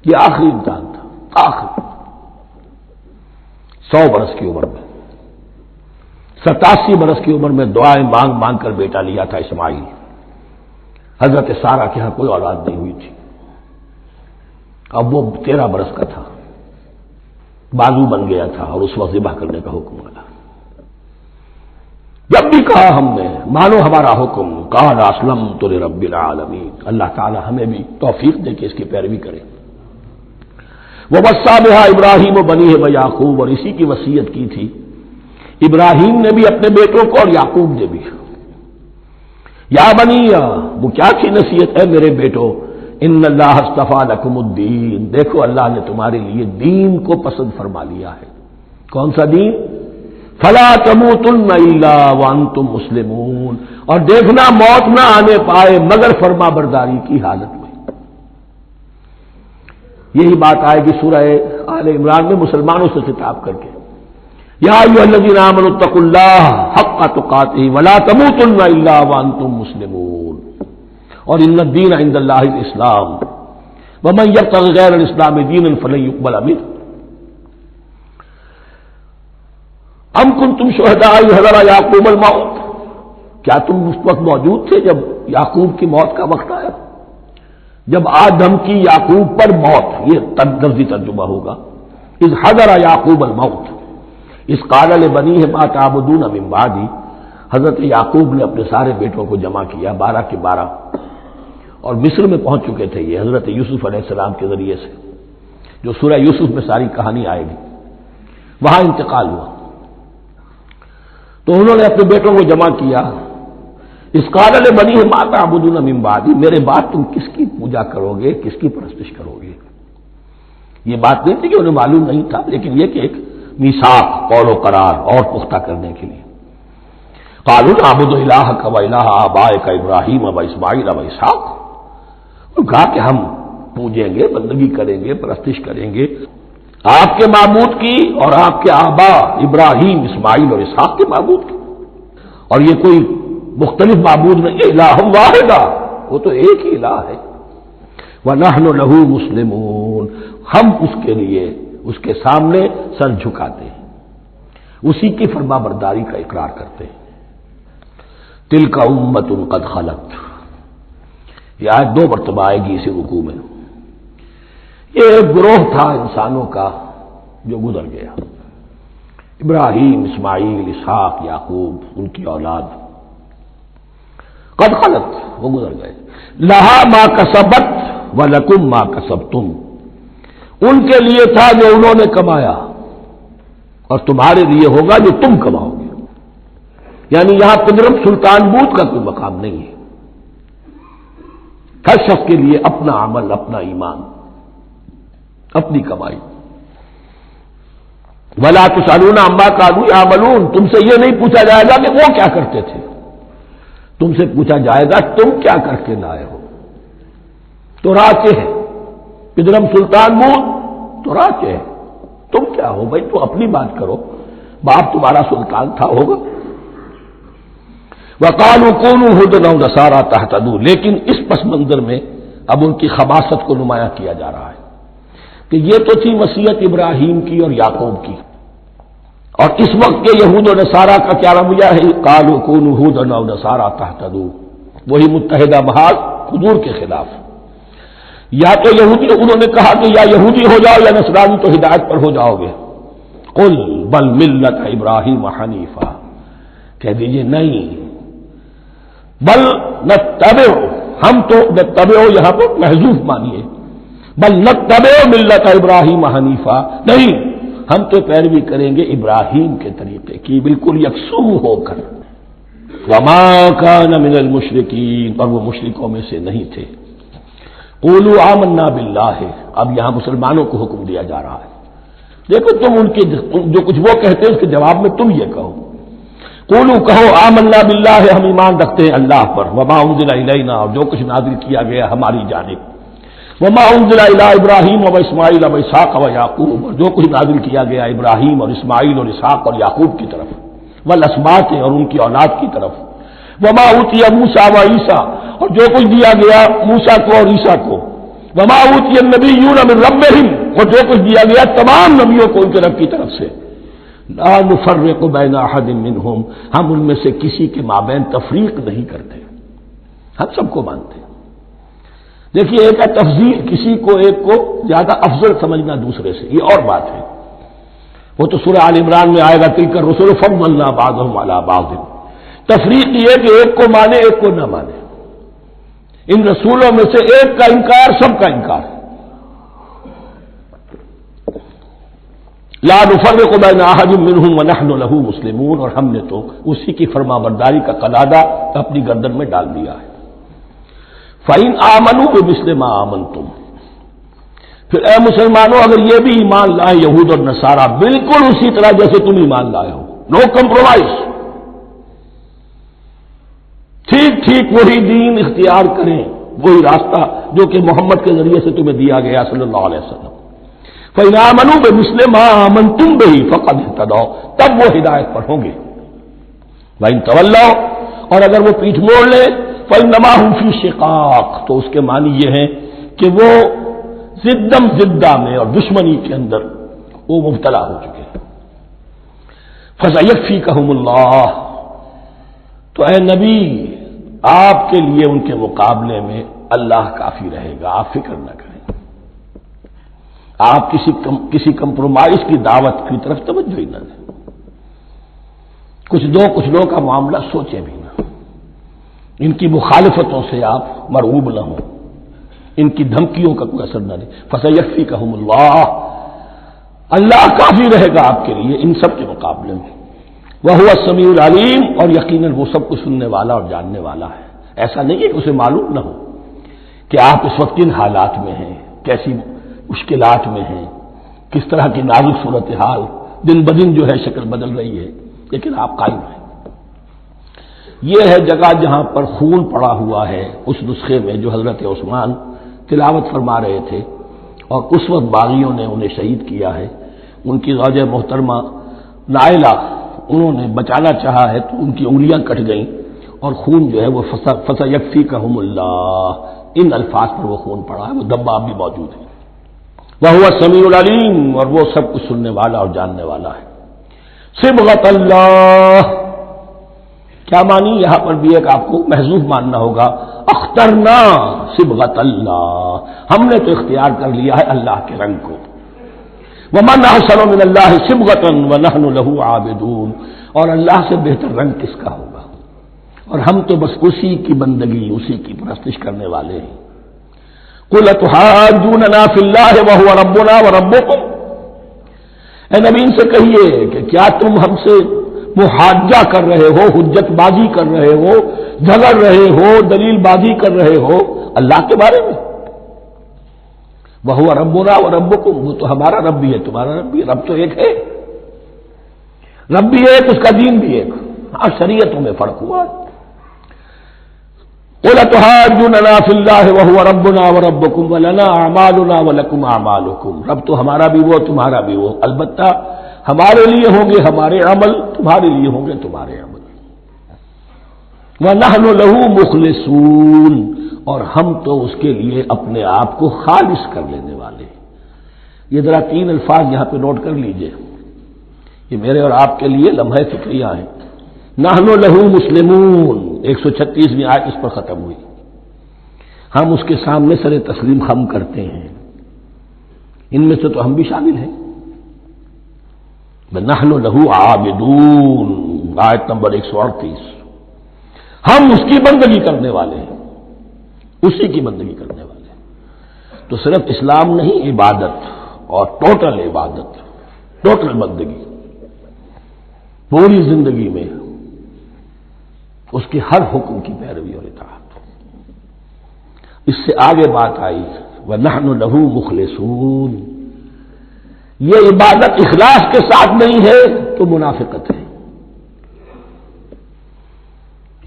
یہ آخری امتحان تھا، آخری 100 برس کی عمر میں، 87 برس کی عمر میں دعائیں مانگ مانگ کر بیٹا لیا تھا اسماعیل۔ حضرت سارہ کے ہاں کوئی اولاد نہیں ہوئی تھی، اب وہ 13 برس کا تھا، بازو بن گیا تھا اور اس وقت ذبح کرنے کا حکم ملا۔ جب بھی کہا ہم نے مانو ہمارا حکم، قال اسلمت لرب العالمین، اللہ تعالی ہمیں بھی توفیق دے کہ اس کی پیروی کریں۔ ووصى بها ابراہیم وبنیہ ویعقوب، اور اسی کی وصیت کی تھی ابراہیم نے بھی اپنے بیٹوں کو اور یعقوب نے بھی۔ یا بنی، وہ کیا کی نصیحت ہے میرے بیٹو، ان اللہ اصطفیٰ لکم الدین، دیکھو اللہ نے تمہارے لیے دین کو پسند فرما لیا ہے۔ کون سا دین؟ فلا تموتن الا وانتم مسلمون، اور دیکھنا موت نہ آنے پائے مگر فرما برداری کی حالت میں۔ یہی بات آئے گی سورہ آل عمران میں مسلمانوں سے خطاب کر کے، یا ایھا الذین آمنوا اتقوا اللہ حق تقاتہ ولا تموتن الا وانتم مسلمون، اور ان الدین عند اللہ الاسلام ومن یبتغ غیر الاسلام دینا فلن یقبل منہ۔ ام کنتم شہداء اذ حضر یعقوب الموت، کیا تم اس وقت موجود تھے جب یعقوب کی موت کا وقت آیا؟ جب آدم کی یعقوب پر موت، یہ لفظی ترجمہ ہوگا، اذ حضر یعقوب الموت اذ قال لبنیہ ما تعبدون من بعدی، حضرت یعقوب نے اپنے سارے بیٹوں کو جمع کیا، 12 کے 12، اور مصر میں پہنچ چکے تھے یہ حضرت یوسف علیہ السلام کے ذریعے سے، جو سورہ یوسف میں ساری کہانی آئے گی، وہاں انتقال ہوا۔ تو انہوں نے اپنے بیٹوں کو جمع کیا، اس قال لبنیہ ما تعبدون من بعدی، میرے بعد تم کس کی پوجا کرو گے، کس کی پرستش کرو گے؟ یہ بات نہیں تھی کہ انہیں معلوم نہیں تھا، لیکن یہ کہ ایک میثاق، قول و قرار اور پختہ کرنے کے لیے۔ قالوا نعبد الہک و الہ آبائک ابراہیم و اسماعیل و اسحاق، کہا کہ ہم پوجیں گے، بندگی کریں گے، پرستش کریں گے آپ کے معبود کی اور آپ کے آبا ابراہیم، اسماعیل اور اسحاق کے معبود کی، اور یہ کوئی مختلف معبود نہیں ہے، الہ واحد، وہ تو ایک ہی الہ ہے۔ وَنَحْنُ لَهُ مُسْلِمُونَ، ہم اس کے لیے اس کے سامنے سر جھکاتے ہیں، اسی کی فرما برداری کا اقرار کرتے ہیں۔ تِلْكَ أُمَّةٌ قَدْ خَلَتْ، یہ آیت 2 مرتبہ آئے گی اسی رکوع میں۔ یہ ایک گروہ تھا انسانوں کا جو گزر گیا، ابراہیم، اسماعیل، اسحاق، یعقوب، ان کی اولاد، قد خلت، وہ گزر گئے۔ لہا ما کسبت ولکم ما کسبتم، ان کے لیے تھا جو انہوں نے کمایا اور تمہارے لیے ہوگا جو تم کماؤ گے، یعنی یہاں پدرم سلطان بود کا کوئی مقام نہیں ہے، ہر شخص کے لیے اپنا عمل، اپنا ایمان، اپنی کمائی۔ ولا تسألون عما كانوا يعملون، تم سے یہ نہیں پوچھا جائے گا کہ وہ کیا کرتے تھے، تم سے پوچھا جائے گا تم کیا کر کے لائے ہو۔ تو راچے ہے پدرم سلطان بود، تو راچے ہے، تم کیا ہو بھائی، تو اپنی بات کرو، باپ تمہارا سلطان تھا ہوگا۔ وقالوا كونوا هودا أو نصارى تهتدوا، لیکن اس پس منظر میں اب ان کی خباثت کو نمایاں کیا جا رہا ہے کہ یہ تو تھی وصیت ابراہیم کی اور یعقوب کی، اور اس وقت کے یہود و نصارہ کا کیا رویہ ہے، قالوا كونوا هودا أو نصارى تهتدوا، وہی متحدہ محاذ حضور کے خلاف۔ یا تو یہودی، انہوں نے کہا کہ یا یہودی ہو جاؤ یا نصرانی تو ہدایت پر ہو جاؤ گے۔ قل بل ملت ابراہیم حنیفہ، کہہ دیجئے نہیں، بل نتبع، ہم تو نتبع یہاں پر محذوف مانیے، بل نتبع ملت ابراہیم حنیفہ، نہیں، ہم تو پیروی کریں گے ابراہیم کے طریقے کی، بالکل یکسو ہو کر۔ وما کان من المشرکین، اور وہ مشرکوں میں سے نہیں تھے۔ قولوا آمنا باللہ، اب یہاں مسلمانوں کو حکم دیا جا رہا ہے، دیکھو تم ان کے جو کچھ وہ کہتے ہیں اس کے جواب میں تم یہ کہو، قولوا کہو آمنا باللہ، ہم ایمان رکھتے ہیں اللہ پر، وما انزل الینا، اور جو کچھ نازل کیا گیا ہماری جانب، وما انزل الی ابراہیم و اسماعیل و اسحاق و یعقوب، اور جو کچھ نازل کیا گیا ابراہیم اور اسماعیل اور اسحاق اور یعقوب کی طرف، والاسباط اور ان کی اولاد کی طرف، وما اوتی موسیٰ و عیسیٰ اور جو کچھ دیا گیا موسیٰ کو اور عیسیٰ کو، وما اوتی النبیون من ربہم اور جو کچھ دیا گیا تمام نبیوں کو ان کے رب کی طرف سے، لا نفرق بین احد منہم ہم ان میں سے کسی کے مابین تفریق نہیں کرتے، ہم سب کو مانتے ہیں۔ دیکھیے ایک ہے تفضیل، کسی کو ایک کو زیادہ افضل سمجھنا دوسرے سے، یہ اور بات ہے، وہ تو سورہ آل عمران میں آئے گا تلک الرسل فضلنا بعضهم علی بعض۔ تفریق یہ کہ ایک کو مانے ایک کو نہ مانے، ان رسولوں میں سے ایک کا انکار سب کا انکار، لا نفرق بین احد منہم ونحن له مسلمون، اور ہم نے تو اسی کی فرما برداری کا قلادہ اپنی گردن میں ڈال دیا ہے۔ فَإِنْ آمَنُوا بِمِثْلِ مَا آمَنْتُمْ، پھر اے مسلمانوں اگر یہ بھی ایمان لائیں یہود اور نصارہ بالکل اسی طرح جیسے تم ایمان لائے ہو، نو کمپرومائز، ٹھیک ٹھیک وہی دین اختیار کریں، وہی راستہ جو کہ محمد کے ذریعے سے تمہیں دیا گیا صلی اللہ علیہ وسلم، فَإِنْ آمَنُوا بِمِثْلِ مَا آمَنْتُمْ بِهِ فَقَدِ اهْتَدَوْا، تب وہ ہدایت پر ہوں گے۔ وَإِنْ تَوَلَّوْا اور اگر وہ پیٹھ موڑ لے فَإِنَّمَا هُمْ فِي شِقَاقٍ تو اس کے معنی یہ ہیں کہ وہ زدم زدہ میں اور دشمنی کے اندر وہ مبتلا ہو چکے ہیں۔ فَسَيَكْفِيكَهُمُ اللَّهُ تو اے نبی آپ کے لیے ان کے مقابلے میں اللہ کافی رہے گا، آپ فکر نہ کریں، آپ کسی کمپرومائز کی دعوت کی طرف توجہ ہی نہ دیں، کچھ دو کا معاملہ سوچیں بھی نہ، ان کی مخالفتوں سے آپ مرعوب نہ ہوں، ان کی دھمکیوں کا کوئی اثر نہ دے۔ فَسَيَكْفِيكَهُمُ اللَّهُ اللہ کافی رہے گا آپ کے لیے ان سب کے مقابلے میں، وَهُوَ السَّمِيعُ الْعَلِيمُ اور یقیناً وہ سب کچھ سننے والا اور جاننے والا ہے۔ ایسا نہیں ہے کہ اسے معلوم نہ ہو کہ آپ اس وقت کن حالات میں ہیں، کیسی مشکلات میں ہیں، کس طرح کی نازک صورتحال دن بدن جو ہے شکل بدل رہی ہے، لیکن آپ قائم ہیں۔ یہ ہے جگہ جہاں پر خون پڑا ہوا ہے، اس نسخے میں جو حضرت عثمان تلاوت فرما رہے تھے، اور اس وقت باغیوں نے انہیں شہید کیا ہے، ان کی زوجہ محترمہ نائلہ انہوں نے بچانا چاہا ہے تو ان کی انگلیاں کٹ گئیں اور خون جو ہے وہ فَسَيَكْفِيكَهُمُ اللَّهُ ان الفاظ پر وہ خون پڑا ہے، وہ دبا بھی موجود ہے۔ وَهُوَ السَّمِيعُ الْعَلِيمُ اور وہ سب کچھ سننے والا اور جاننے والا ہے۔ صبغۃ اللہ کیا مانی یہاں پر بھی ایک آپ کو محذوف ماننا ہوگا، اخترنا صبغۃ اللہ ہم نے تو اختیار کر لیا ہے اللہ کے رنگ کو، وَمَنْ أَحْسَنُ مِنَ اللَّهِ صِبْغَةً وَنَحْنُ لَهُ عَابِدُونَ اور اللہ سے بہتر رنگ کس کا ہوگا، اور ہم تو بس اسی کی بندگی اسی کی پرستش کرنے والے ہیں۔ قُلْ أَتُحَاجُّونَنَا فِي اللَّهِ وَهُوَ رَبُّنَا وَرَبُّكُمْ اے نبی ان سے کہیے کہ کیا تم ہم سے محاجہ کر رہے ہو، حجت بازی کر رہے ہو، جھگڑ رہے ہو، دلیل بازی کر رہے ہو اللہ کے بارے میں؟ وَهُوَ رَبُّنَا وَرَبُّكُمْ وہ تو ہمارا رب بھی ہے تمہارا رب بھی ہے، رب تو ایک ہے، رب بھی ایک اس کا دین بھی ایک، ہاں شریعتوں میں فرق ہوا ہے۔ قُلْ أَتُحَاجُّونَنَا فِي اللَّهِ وَهُوَ رَبُّنَا وَرَبُّكُمْ وَلَنَا أَعْمَالُنَا وَلَكُمْ أَعْمَالُكُمْ رب تو ہمارا بھی وہ تمہارا بھی وہ، البتہ ہمارے لیے ہوں گے ہمارے عمل، تمہارے لیے ہوں گے تمہارے عمل۔ وَنَحْنُ لَهُ مُخْلِصُونَ اور ہم تو اس کے لیے اپنے آپ کو خالص کر لینے والے۔ یہ ذرا 3 الفاظ یہاں پہ نوٹ کر لیجئے، یہ میرے اور آپ کے لیے لمحہ فکریہ ہیں۔ نحن لہو مسلمون 136ویں آیت اس پر ختم ہوئی، ہم اس کے سامنے سر تسلیم خم کرتے ہیں، ان میں سے تو ہم بھی شامل ہیں۔ نحن لہو عابدون آیت نمبر 138 ہم اس کی بندگی کرنے والے ہیں، اسی کی بندگی کرنے والے ہیں۔ تو صرف اسلام نہیں، عبادت اور ٹوٹل عبادت، ٹوٹل بندگی، پوری زندگی میں اس کے ہر حکم کی پیروی اور اطاعت۔ اس سے آگے بات آئی وَنَحْنُ لَهُ مُخْلِصُونَ یہ عبادت اخلاص کے ساتھ نہیں ہے تو منافقت ہے،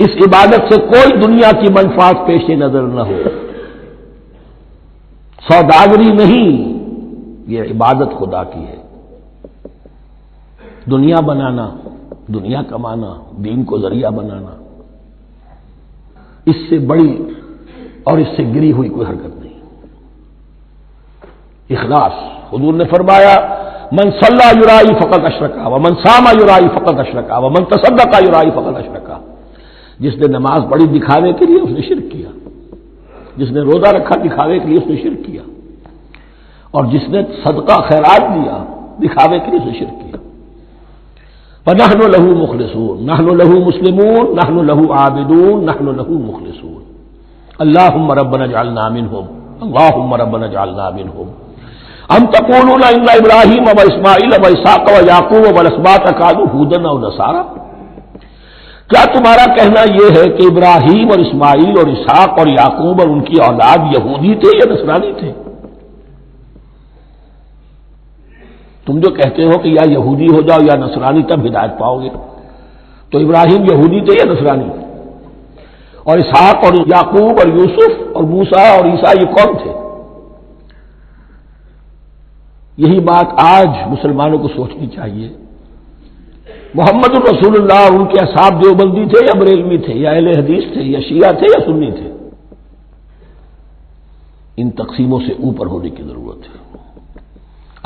اس عبادت سے کوئی دنیا کی منفعت پیش نظر نہ ہو، سوداگری نہیں، یہ عبادت خدا کی ہے۔ دنیا بنانا، دنیا کمانا، دین کو ذریعہ بنانا، اس سے بڑی اور اس سے گری ہوئی کوئی حرکت نہیں۔ اخلاص، حضور نے فرمایا من صلی یرائی فقط اشرکا ومن صام یرائی فقط اشرکا ومن تصدق یرائی فقط اشرکا۔ جس نے نماز پڑھی دکھاوے کے لیے اس نے شرک کیا، جس نے روزہ رکھا دکھاوے کے لیے اس نے شرک کیا، اور جس نے صدقہ خیرات دیا دکھاوے کے لیے اس نے شرک کیا۔ فنحن له مخلصون، نحن له مسلمون، نحن له عابدون، نحن له مخلصون۔ اللهم ربنا اجعلنا منهم، اللهم ربنا اجعلنا منهم۔ ام تقولون ان ابراہیم واسماعیل واسحاق ویعقوب والاسباط كانوا هودا او نصارى، کیا تمہارا کہنا یہ ہے کہ ابراہیم اور اسماعیل اور اسحاق اور یعقوب اور ان کی اولاد یہودی تھے یا نصرانی تھے؟ تم جو کہتے ہو کہ یا یہودی ہو جاؤ یا نصرانی تب ہدایت پاؤ گے، تو ابراہیم یہودی تھے یا نصرانی؟ اور اسحاق اور یعقوب اور یوسف اور موسیٰ اور عیسیٰ یہ کون تھے؟ یہی بات آج مسلمانوں کو سوچنی چاہیے۔ محمد الرسول اللہ اور ان کے اصحاب دیوبندی تھے یا بریلوی تھے یا اہل حدیث تھے یا شیعہ تھے یا سنی تھے؟ ان تقسیموں سے اوپر ہونے کی ضرورت ہے۔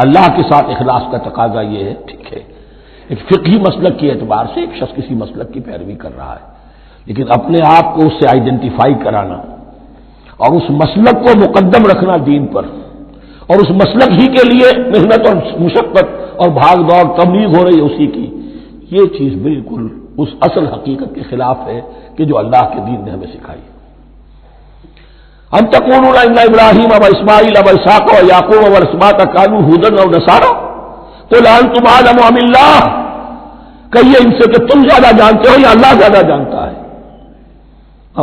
اللہ کے ساتھ اخلاص کا تقاضا یہ ہے، ٹھیک ہے ایک فقہی مسلک کے اعتبار سے ایک شخص کسی مسلک کی پیروی کر رہا ہے، لیکن اپنے آپ کو اس سے آئیڈینٹیفائی کرانا اور اس مسلک کو مقدم رکھنا دین پر، اور اس مسلک ہی کے لیے محنت اور مشقت اور بھاگ دوڑ تبلیغ ہو رہی ہے اسی کی، یہ چیز بالکل اس اصل حقیقت کے خلاف ہے کہ جو اللہ کے دین نے ہمیں سکھائی۔ ام تقولون ان ابراہیم واسماعیل واسحاق ویعقوب والاسباط كانوا هودا او نصارى قل انتم اعلم ام اللہ، کہیے ان سے کہ تم زیادہ جانتے ہو یا اللہ زیادہ جانتا ہے۔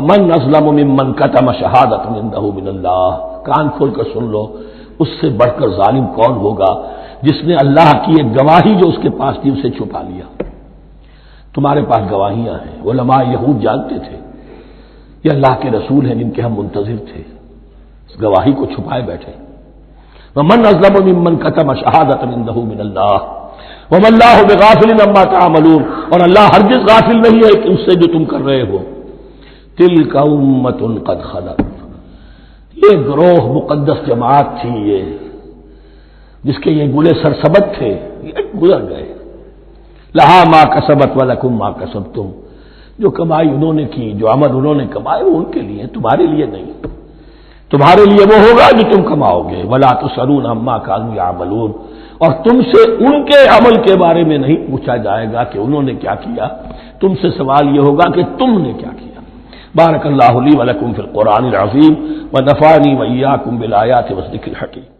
من اظلم ممن كتم شهادة عنده من اللہ، کان کھول کر سن لو، اس سے بڑھ کر ظالم کون ہوگا جس نے اللہ کی ایک گواہی جو اس کے پاس تھی اسے چھپا لیا۔ تمہارے پاس گواہیاں ہیں، علماء یہود جانتے تھے یہ اللہ کے رسول ہیں جن کے ہم منتظر تھے، اس گواہی کو چھپائے بیٹھے۔ ومن اظلم ممن كتم شهادة عنده من اللہ وما اللہ بغافل عما تعملون، اور اللہ ہرگز غافل نہیں ہے کہ اس سے جو تم کر رہے ہو۔ تلک امۃ قد خلت، یہ گروہ مقدس جماعت تھی یہ جس کے یہ گلے سرسبد تھے، یہ گزر گئے۔ لہا ما کسبت ولکم ما کسبتم، جو کمائی انہوں نے کی، جو عمل انہوں نے کمائے وہ ان کے لیے، تمہارے لیے نہیں۔ تمہارے لیے وہ ہوگا جو تم کماؤ گے۔ ولا تسألون عما كانوا يعملون، اور تم سے ان کے عمل کے بارے میں نہیں پوچھا جائے گا کہ انہوں نے کیا کیا، تم سے سوال یہ ہوگا کہ تم نے کیا کیا۔ بارک اللہ لی ولکم فی القرآن العظیم ونفعنی وإیاکم بالآیات والذکر الحکیم۔